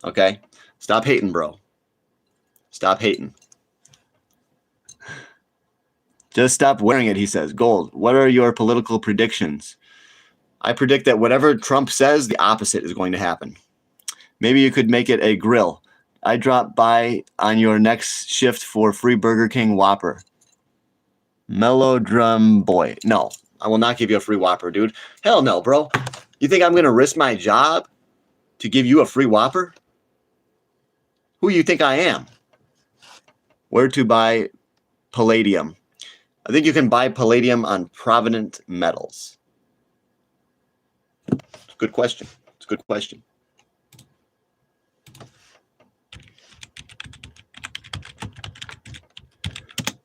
Okay? Stop hating, bro. Stop hating. Just stop wearing it, he says. Gold, what are your political predictions? I predict that whatever Trump says, the opposite is going to happen. Maybe you could make it a grill. I drop by on your next shift for free Burger King Whopper. Melodrum boy. No, I will not give you a free Whopper, dude. Hell no, bro. You think I'm going to risk my job to give you a free Whopper? Who you think I am? Where to buy palladium? I think you can buy palladium on Provident Metals. It's a good question. It's a good question.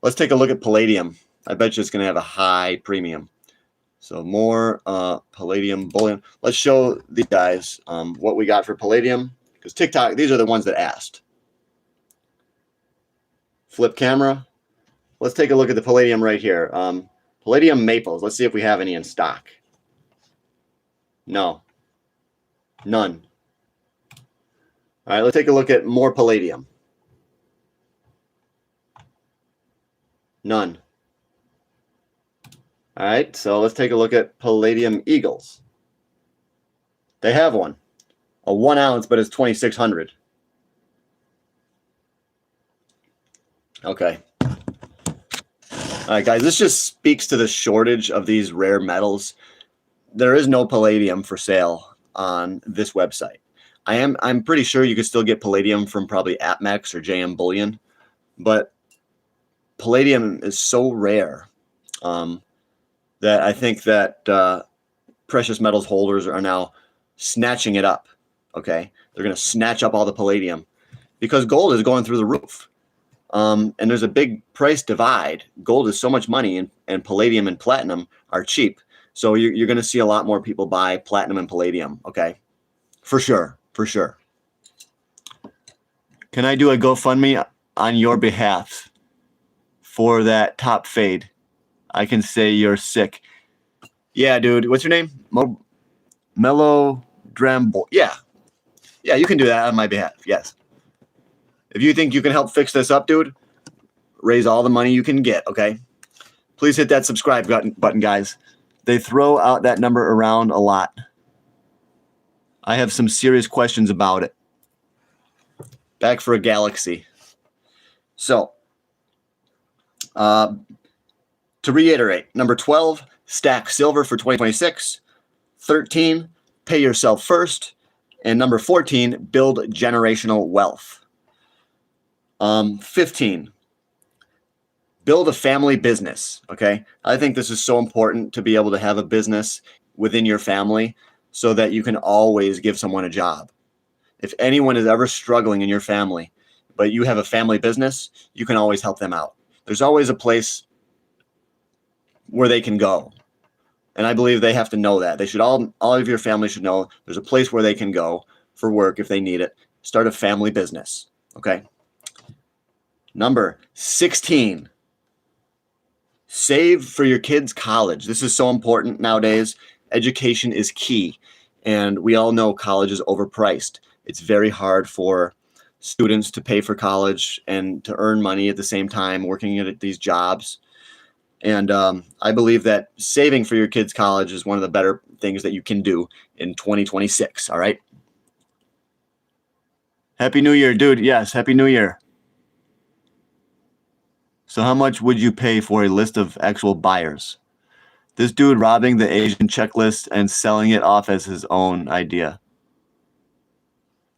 Let's take a look at palladium. I bet you it's going to have a high premium. So more palladium bullion. Let's show these guys what we got for palladium. Because TikTok, these are the ones that asked. Flip camera. Let's take a look at the palladium right here. Palladium maples. Let's see if we have any in stock. No. None. All right, let's take a look at more palladium. None. All right, so let's take a look at palladium eagles. They have one. A 1 ounce, but it's 2,600. Okay. All right, guys, this just speaks to the shortage of these rare metals. There is no palladium for sale on this website. I'm pretty sure you could still get palladium from probably APMEX or JM Bullion, but palladium is so rare that I think that precious metals holders are now snatching it up. Okay, they're going to snatch up all the palladium because gold is going through the roof. And there's a big price divide. Gold is so much money, and palladium and platinum are cheap. So you're going to see a lot more people buy platinum and palladium. Okay, for sure, for sure. Can I do a GoFundMe on your behalf for that top fade? I can say you're sick. Yeah, dude. What's your name? Melodrambo. Yeah, you can do that on my behalf. Yes. If you think you can help fix this up, dude, raise all the money you can get, okay? Please hit that subscribe button, guys. They throw out that number around a lot. I have some serious questions about it. Back for a galaxy. So, to reiterate, number 12, stack silver for 2026. 13, pay yourself first. And number 14, build generational wealth. 15, build a family business. Okay. I think this is so important to be able to have a business within your family so that you can always give someone a job. If anyone is ever struggling in your family, but you have a family business, you can always help them out. There's always a place where they can go. And I believe they have to know that. They should all of your family should know there's a place where they can go for work if they need it. Start a family business. Okay. Number 16, save for your kids' college. This is so important nowadays. Education is key. And we all know college is overpriced. It's very hard for students to pay for college and to earn money at the same time, working at these jobs. And I believe that saving for your kids' college is one of the better things that you can do in 2026. All right. Happy New Year, dude. Yes, Happy New Year. So how much would you pay for a list of actual buyers? This dude robbing the Asian checklist and selling it off as his own idea.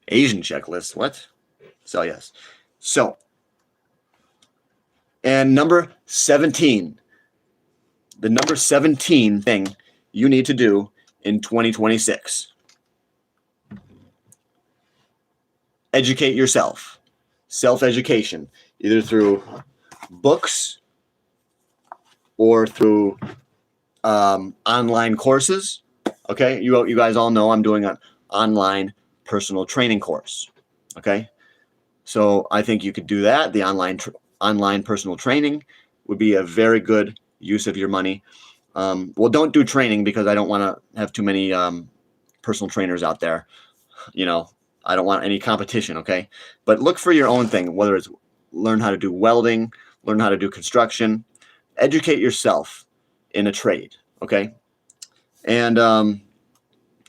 Asian checklist? What? So, yes. So, and number 17. The number 17 thing you need to do in 2026. Educate yourself. Self-education, either through books or through online courses. Okay, you guys all know I'm doing an online personal training course. Okay, so I think you could do that. The online personal training would be a very good use of your money. Well, don't do training because I don't want to have too many personal trainers out there. You know, I don't want any competition. Okay, but look for your own thing, whether it's learn how to do welding, learn how to do construction, educate yourself in a trade. Okay, and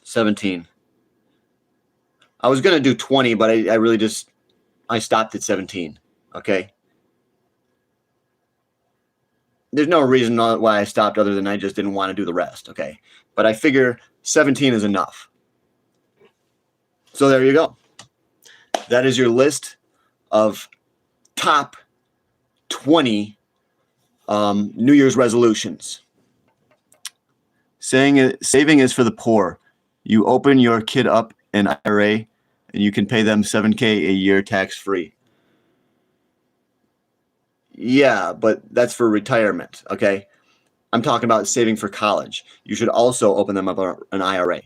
17. I was gonna do 20, but I really just stopped at 17. Okay. There's no reason why I stopped other than I just didn't want to do the rest. Okay. But I figure 17 is enough. So there you go. That is your list of top 20 New Year's resolutions. Saving is for the poor. You open your kid up an IRA and you can pay them $7,000 a year tax-free. Yeah, but that's for retirement, okay? I'm talking about saving for college. You should also open them up an IRA.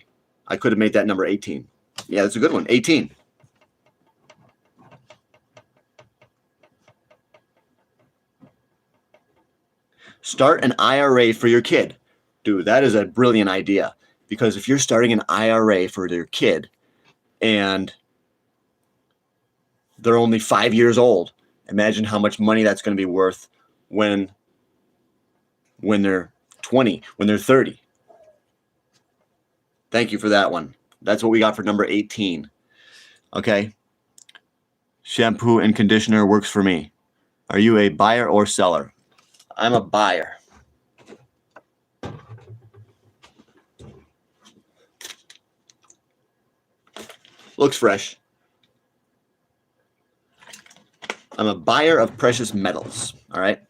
I could have made that number 18. Yeah, that's a good one. 18. Start an IRA for your kid. Dude, that is a brilliant idea. Because if you're starting an IRA for your kid and they're only 5 years old, imagine how much money that's going to be worth when they're 20, when they're 30. Thank you for that one. That's what we got for number 18. Okay. Shampoo and conditioner works for me. Are you a buyer or seller? I'm a buyer. Looks fresh. I'm a buyer of precious metals. All right.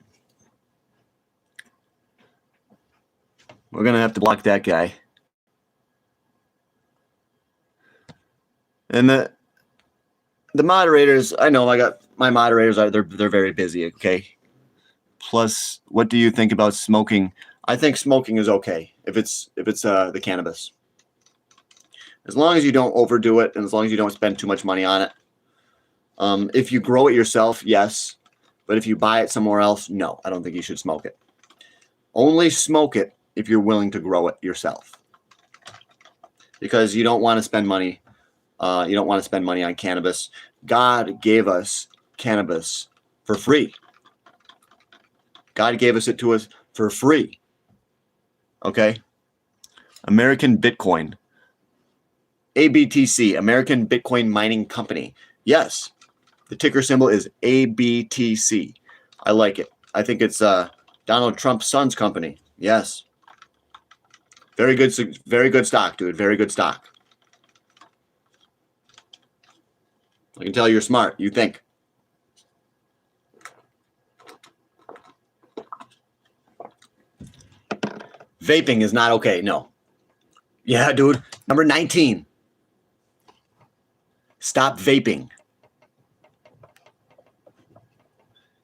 We're going to have to block that guy. And the moderators, I know I got my moderators they're very busy, okay? Plus, what do you think about smoking? I think smoking is okay if it's the cannabis. As long as you don't overdo it and as long as you don't spend too much money on it. If you grow it yourself, yes. But if you buy it somewhere else, no, I don't think you should smoke it. Only smoke it if you're willing to grow it yourself. Because you don't want to spend money. You don't want to spend money on cannabis. God gave us cannabis for free. God gave it to us for free. Okay? American Bitcoin. ABTC, American Bitcoin Mining Company. Yes, the ticker symbol is ABTC. I like it. I think it's Donald Trump's son's company. Yes. Very good stock, dude. Very good stock. I can tell you're smart. You think. Vaping is not okay. No. Yeah, dude. Number 19. Stop vaping.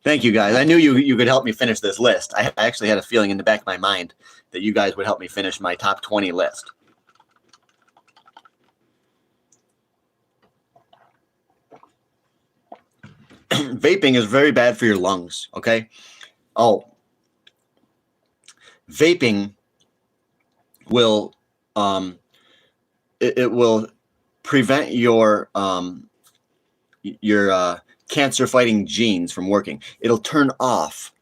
Thank you, guys. I knew you could help me finish this list. I actually had a feeling in the back of my mind that you guys would help me finish my top 20 list. Vaping is very bad for your lungs, okay? Oh. Vaping will it will prevent your your cancer-fighting genes from working. It'll turn off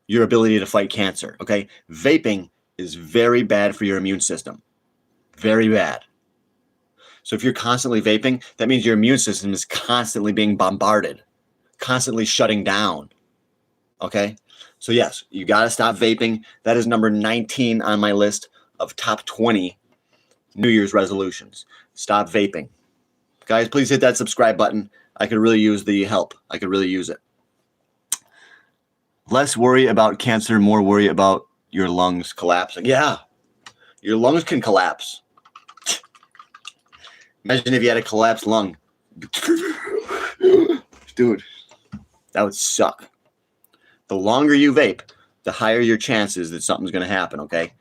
your ability to fight cancer, okay? Vaping is very bad for your immune system. Very bad. So if you're constantly vaping, that means your immune system is constantly being bombarded, constantly shutting down, okay? So yes, you got to stop vaping. That is number 19 on my list of top 20 New Year's resolutions. Stop vaping. Guys, please hit that subscribe button. I could really use the help. I could really use it. Less worry about cancer, more worry about your lungs collapsing. Yeah, your lungs can collapse. Imagine if you had a collapsed lung. Dude, that would suck. The longer you vape, the higher your chances that something's going to happen, okay?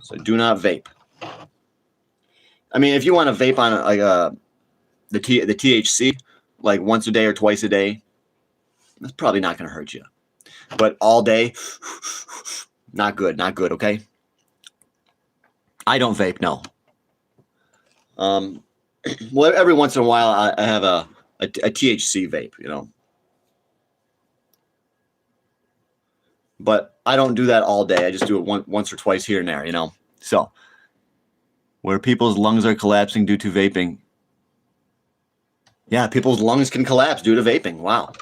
So do not vape. I mean, if you want to vape on the THC, like once a day or twice a day, that's probably not going to hurt you. But all day, not good, okay? I don't vape, no. Well, every once in a while, I have a THC vape, you know. But I don't do that all day. I just do it once or twice here and there, you know. So, where people's lungs are collapsing due to vaping. Yeah, people's lungs can collapse due to vaping. Wow.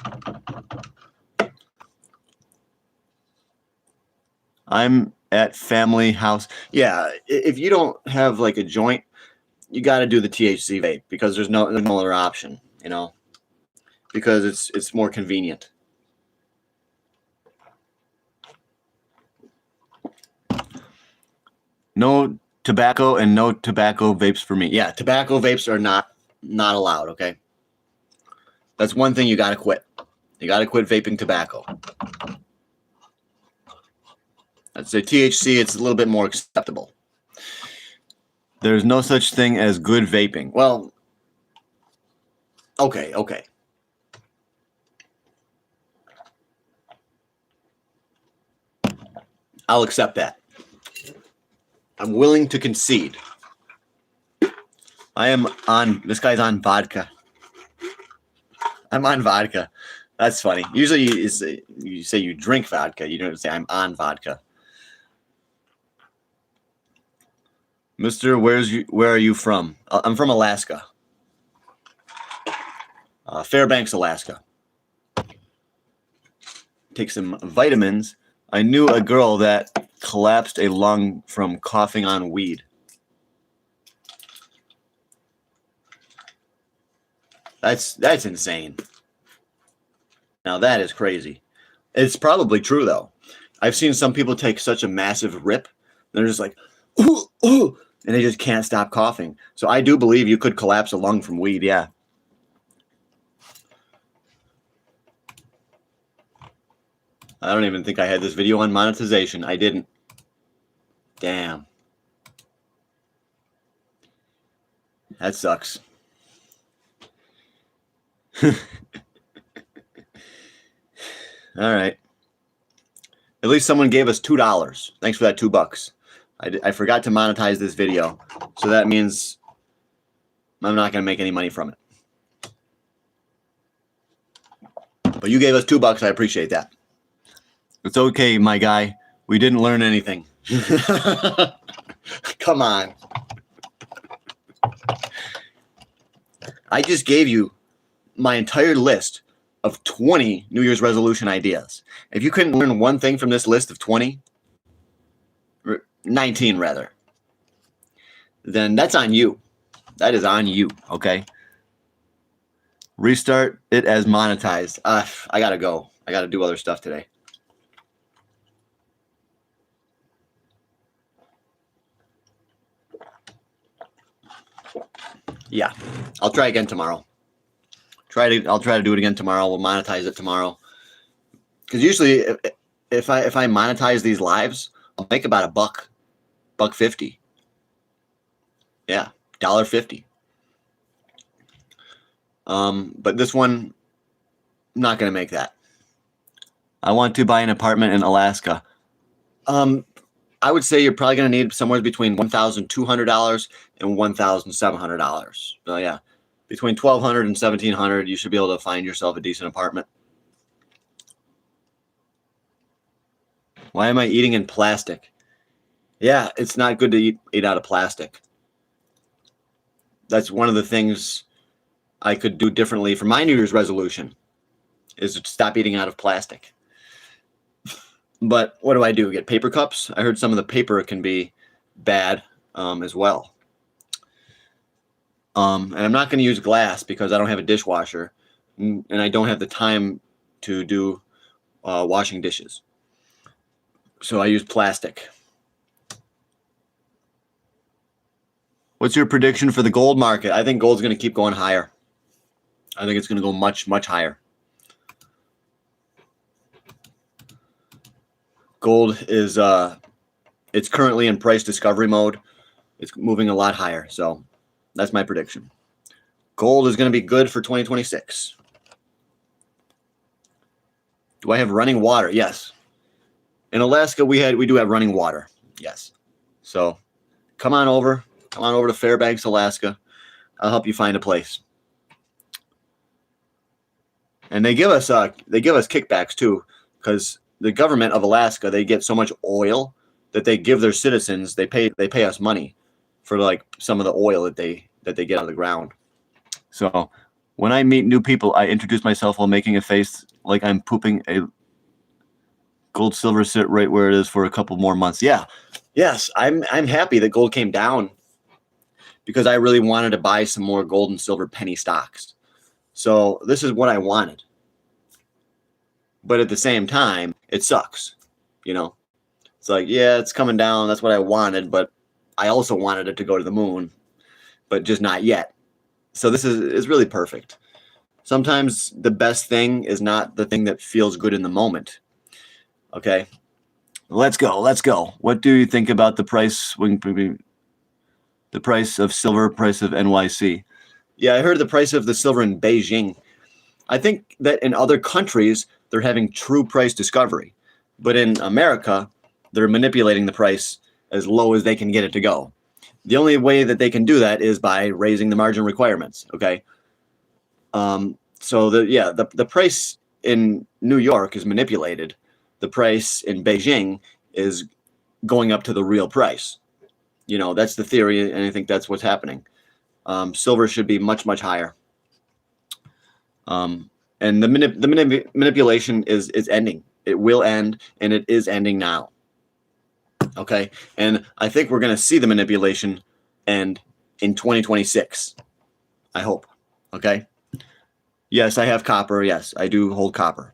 I'm at family house. Yeah, if you don't have like a joint, you got to do the THC vape because there's no other option, you know, because it's more convenient. No tobacco and no tobacco vapes for me. Yeah, tobacco vapes are not allowed, okay? That's one thing you got to quit. You got to quit vaping tobacco. I'd say THC, it's a little bit more acceptable. There's no such thing as good vaping. Well, okay. I'll accept that. I'm willing to concede. This guy's on vodka. I'm on vodka. That's funny. Usually you say you drink vodka. You don't say I'm on vodka. Mister, where are you from? I'm from Alaska. Fairbanks, Alaska. Take some vitamins. I knew a girl that collapsed a lung from coughing on weed. That's insane. Now that is crazy. It's probably true though. I've seen some people take such a massive rip. They're just like, ooh, ooh, and they just can't stop coughing. So I do believe you could collapse a lung from weed, yeah. I don't even think I had this video on monetization. I didn't. Damn. That sucks. All right. At least someone gave us $2. Thanks for that $2. I forgot to monetize this video, so that means I'm not going to make any money from it. But you gave us $2. I appreciate that. It's okay, my guy. We didn't learn anything. Come on. I just gave you my entire list of 20 New Year's resolution ideas. If you couldn't learn one thing from this list of 20, 19 rather, then that's on you. That is on you, okay? Restart it as monetized. I gotta go. I gotta do other stuff today. Yeah, I'll try again tomorrow. I'll try to do it again tomorrow. We'll monetize it tomorrow. Because usually, if I monetize these lives, I'll make about $1.50. Yeah, $1.50. But this one, I'm not gonna make that. I want to buy an apartment in Alaska. I would say you're probably gonna need somewhere between $1,200 and $1,700. So yeah. between 1,200 and 1,700, you should be able to find yourself a decent apartment. Why am I eating in plastic? Yeah, it's not good to eat out of plastic. That's one of the things I could do differently for my New Year's resolution, is to stop eating out of plastic. But what do I do? Get paper cups? I heard some of the paper can be bad as well. And I'm not going to use glass because I don't have a dishwasher, and I don't have the time to do washing dishes. So I use plastic. What's your prediction for the gold market? I think gold's going to keep going higher. I think it's going to go much, much higher. Gold is it's currently in price discovery mode. It's moving a lot higher. So that's my prediction. Gold is going to be good for 2026. Do I have running water? Yes. In Alaska, we do have running water. Yes. So come on over to Fairbanks, Alaska. I'll help you find a place. And they give us kickbacks too, because the government of Alaska, they get so much oil that they give their citizens, they pay us money for like some of the oil that they get out of the ground. So when I meet new people, I introduce myself while making a face like I'm pooping. A gold silver sit right where it is for a couple more months. Yeah. Yes, I'm happy that gold came down because I really wanted to buy some more gold and silver penny stocks. So this is what I wanted. But at the same time, it sucks. You know, it's like, yeah, it's coming down. That's what I wanted. But I also wanted it to go to the moon, but just not yet. So this is really perfect. Sometimes the best thing is not the thing that feels good in the moment. Okay, let's go. What do you think about the price swing? The price of silver, price of NYC? Yeah, I heard the price of the silver in Beijing. I think that in other countries, they're having true price discovery. But in America, they're manipulating the price as low as they can get it to go. The only way that they can do that is by raising the margin requirements, okay? So the price in New York is manipulated. The price in Beijing is going up to the real price. You know, that's the theory, and I think that's what's happening. Silver should be much, much higher. And the manipulation is ending. It will end, and it is ending now. Okay, and I think we're going to see the manipulation end in 2026. I hope. Okay. Yes, I have copper. Yes, I do hold copper.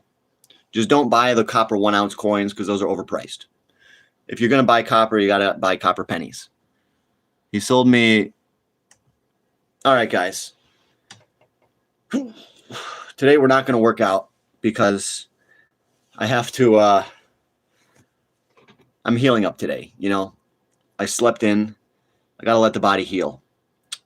Just don't buy the copper 1 ounce coins because those are overpriced. If you're going to buy copper, you got to buy copper pennies. He sold me. All right, guys. Today we're not going to work out because I have to. I'm healing up today. You know, I slept in. I got to let the body heal.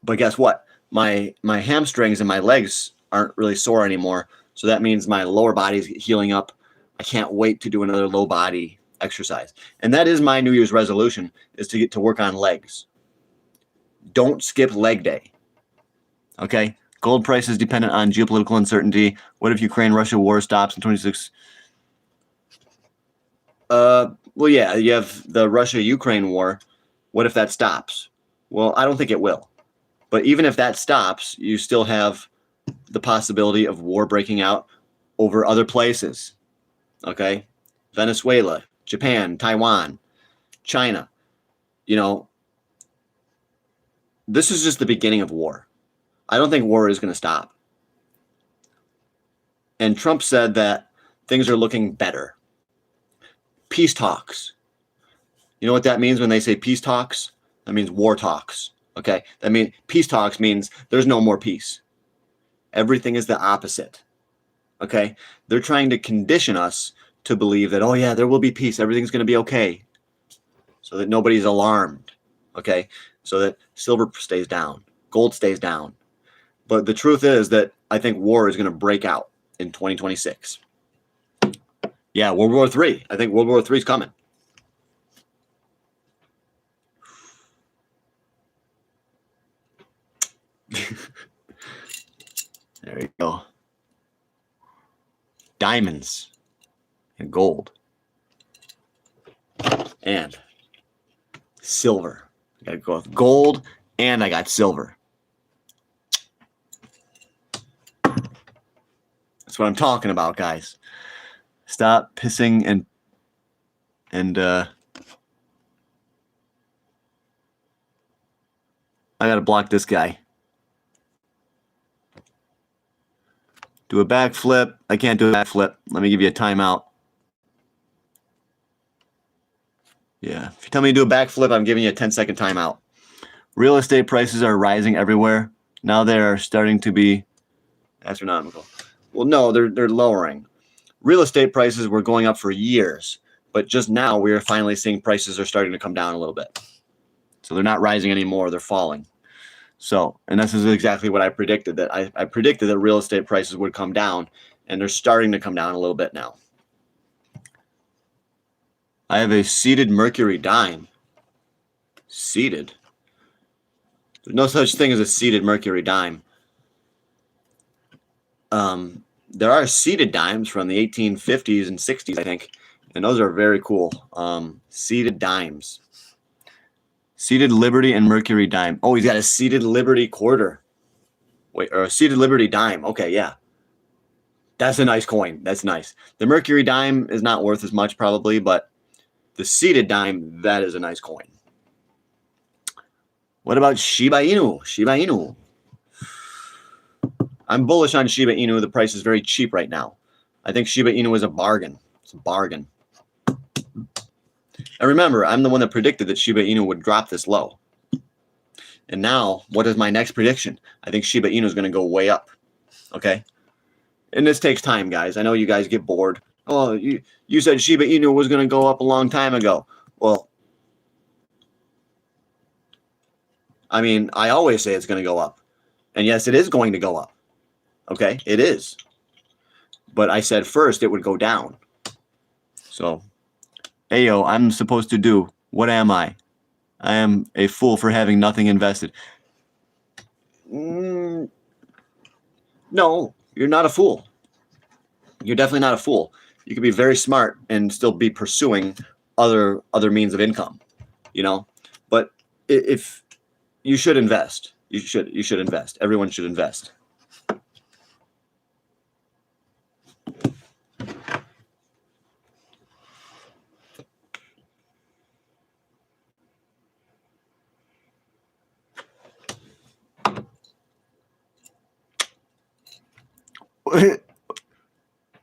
But guess what? My hamstrings and my legs aren't really sore anymore. So that means my lower body's healing up. I can't wait to do another low body exercise. And that is my New Year's resolution, is to get to work on legs. Don't skip leg day. Okay? Gold price is dependent on geopolitical uncertainty. What if Ukraine-Russia war stops in 26? Well, yeah, you have the Russia-Ukraine war. What if that stops? Well, I don't think it will. But even if that stops, you still have the possibility of war breaking out over other places. Okay? Venezuela, Japan, Taiwan, China. You know, this is just the beginning of war. I don't think war is going to stop. And Trump said that things are looking better. Peace talks. You know what that means when they say peace talks? That means war talks. Okay? That means peace talks means there's no more peace. Everything is the opposite. Okay? They're trying to condition us to believe that, oh yeah, there will be peace. Everything's going to be okay. So that nobody's alarmed. Okay? So that silver stays down. Gold stays down. But the truth is that I think war is going to break out in 2026. Yeah, World War III. I think World War III is coming. There you go. Diamonds and gold and silver. I got to go with gold and I got silver. That's what I'm talking about, guys. Stop pissing and I got to block this guy. Do a backflip. I can't do a backflip. Let me give you a timeout. Yeah. If you tell me to do a backflip, I'm giving you a 10-second timeout. Real estate prices are rising everywhere. Now they're starting to be astronomical. Well, no, they're lowering. Real estate prices were going up for years, but just now we are finally seeing prices are starting to come down a little bit. So they're not rising anymore, they're falling. So, and this is exactly what I predicted, that I predicted that real estate prices would come down, and they're starting to come down a little bit now. I have a seated mercury dime. Seated? There's no such thing as a seated mercury dime. There are seated dimes from the 1850s and 60s, I think, and those are very cool. Seated dimes. Seated Liberty and Mercury dime. Oh, he's got a seated Liberty quarter. Wait, or a seated Liberty dime. Okay, yeah. That's a nice coin. That's nice. The Mercury dime is not worth as much probably, but the seated dime, that is a nice coin. What about Shiba Inu? Shiba Inu. I'm bullish on Shiba Inu. The price is very cheap right now. I think Shiba Inu is a bargain. It's a bargain. And remember, I'm the one that predicted that Shiba Inu would drop this low. And now, what is my next prediction? I think Shiba Inu is going to go way up. Okay? And this takes time, guys. I know you guys get bored. Oh, you said Shiba Inu was going to go up a long time ago. Well, I mean, I always say it's going to go up. And yes, it is going to go up. Okay? It is. But I said first it would go down. So, Ayo, I'm supposed to do. What am I? I am a fool for having nothing invested. No, you're not a fool. You're definitely not a fool. You can be very smart and still be pursuing other means of income, you know. But if you should invest, you should invest. Everyone should invest.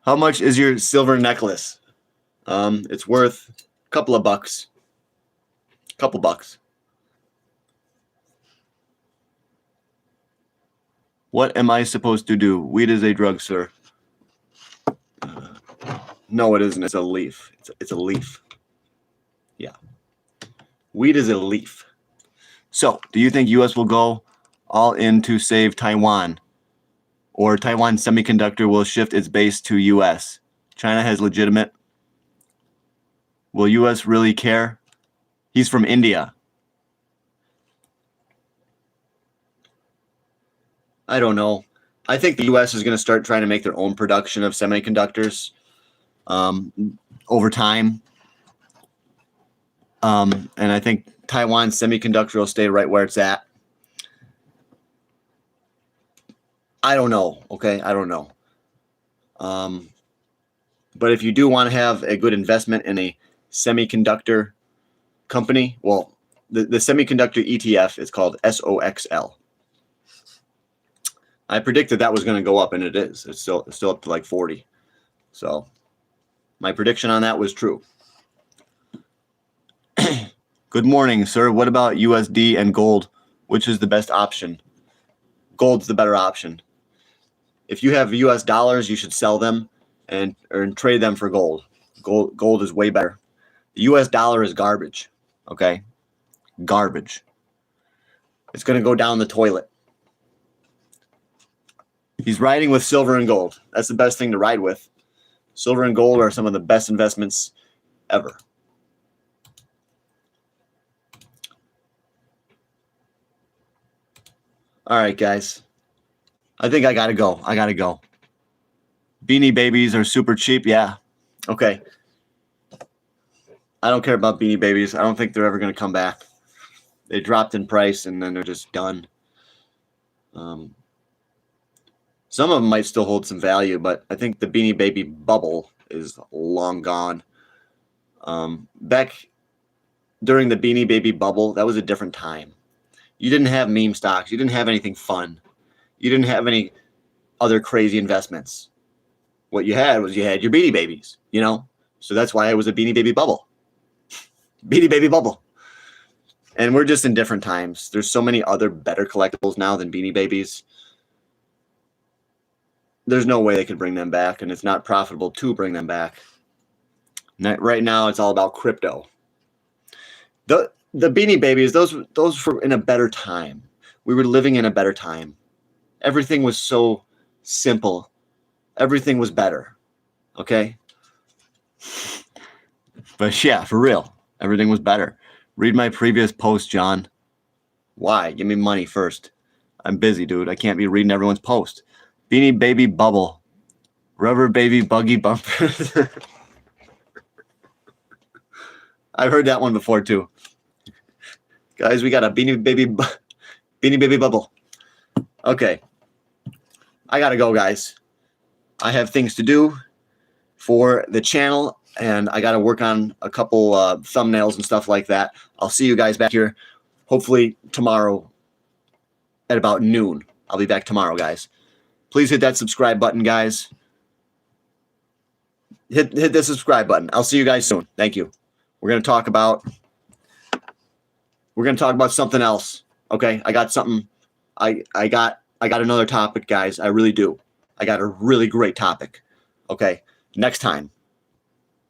How much is your silver necklace? It's worth a couple of bucks. Couple bucks. What am I supposed to do? Weed is a drug, sir. No, it isn't. It's a leaf. It's a leaf. Yeah. Weed is a leaf. So, do you think U.S. will go all in to save Taiwan? Or Taiwan Semiconductor will shift its base to U.S.? China has legitimate. Will U.S. really care? He's from India. I don't know. I think the U.S. is going to start trying to make their own production of semiconductors over time. And I think Taiwan Semiconductor will stay right where it's at. I don't know. Okay, I don't know. But if you do want to have a good investment in a semiconductor company, well, the semiconductor ETF is called SOXL. I predicted that was going to go up, and it is. It's still up to like 40. So my prediction on that was true. Good morning, sir. What about USD and gold? Which is the best option? Gold's the better option. If you have US dollars, you should sell them and trade them for gold. Gold is way better. The US dollar is garbage. Okay? Garbage. It's going to go down the toilet. He's riding with silver and gold. That's the best thing to ride with. Silver and gold are some of the best investments ever. All right, guys. I think I gotta go. I gotta go. Beanie Babies are super cheap. Yeah. Okay. I don't care about Beanie Babies. I don't think they're ever gonna come back. They dropped in price and then they're just done. Some of them might still hold some value, but I think the Beanie Baby bubble is long gone. Back during the Beanie Baby bubble, that was a different time. You didn't have meme stocks. You didn't have anything fun. You didn't have any other crazy investments. What you had was you had your Beanie Babies, you know? So that's why it was a Beanie Baby bubble. Beanie Baby bubble. And we're just in different times. There's so many other better collectibles now than Beanie Babies. There's no way they could bring them back, and it's not profitable to bring them back. Right now, it's all about crypto. The Beanie Babies, those were in a better time. We were living in a better time. Everything was so simple. Everything was better. Okay? But yeah, for real, everything was better. Read my previous post, John. Why? Give me money first. I'm busy, dude. I can't be reading everyone's post. Beanie Baby bubble. Rubber baby buggy bumpers. I've heard that one before too. Guys, we got a Beanie Baby bubble. Okay. I gotta go, guys. I have things to do for the channel, and I gotta work on a couple thumbnails and stuff like that. I'll see you guys back here hopefully tomorrow at about noon. I'll be back tomorrow, guys. Please hit that subscribe button, guys. Hit the subscribe button. I'll see you guys soon. Thank you. We're gonna talk about something else. Okay, I got something. I got another topic, guys. I really do. I got a really great topic. Okay, next time.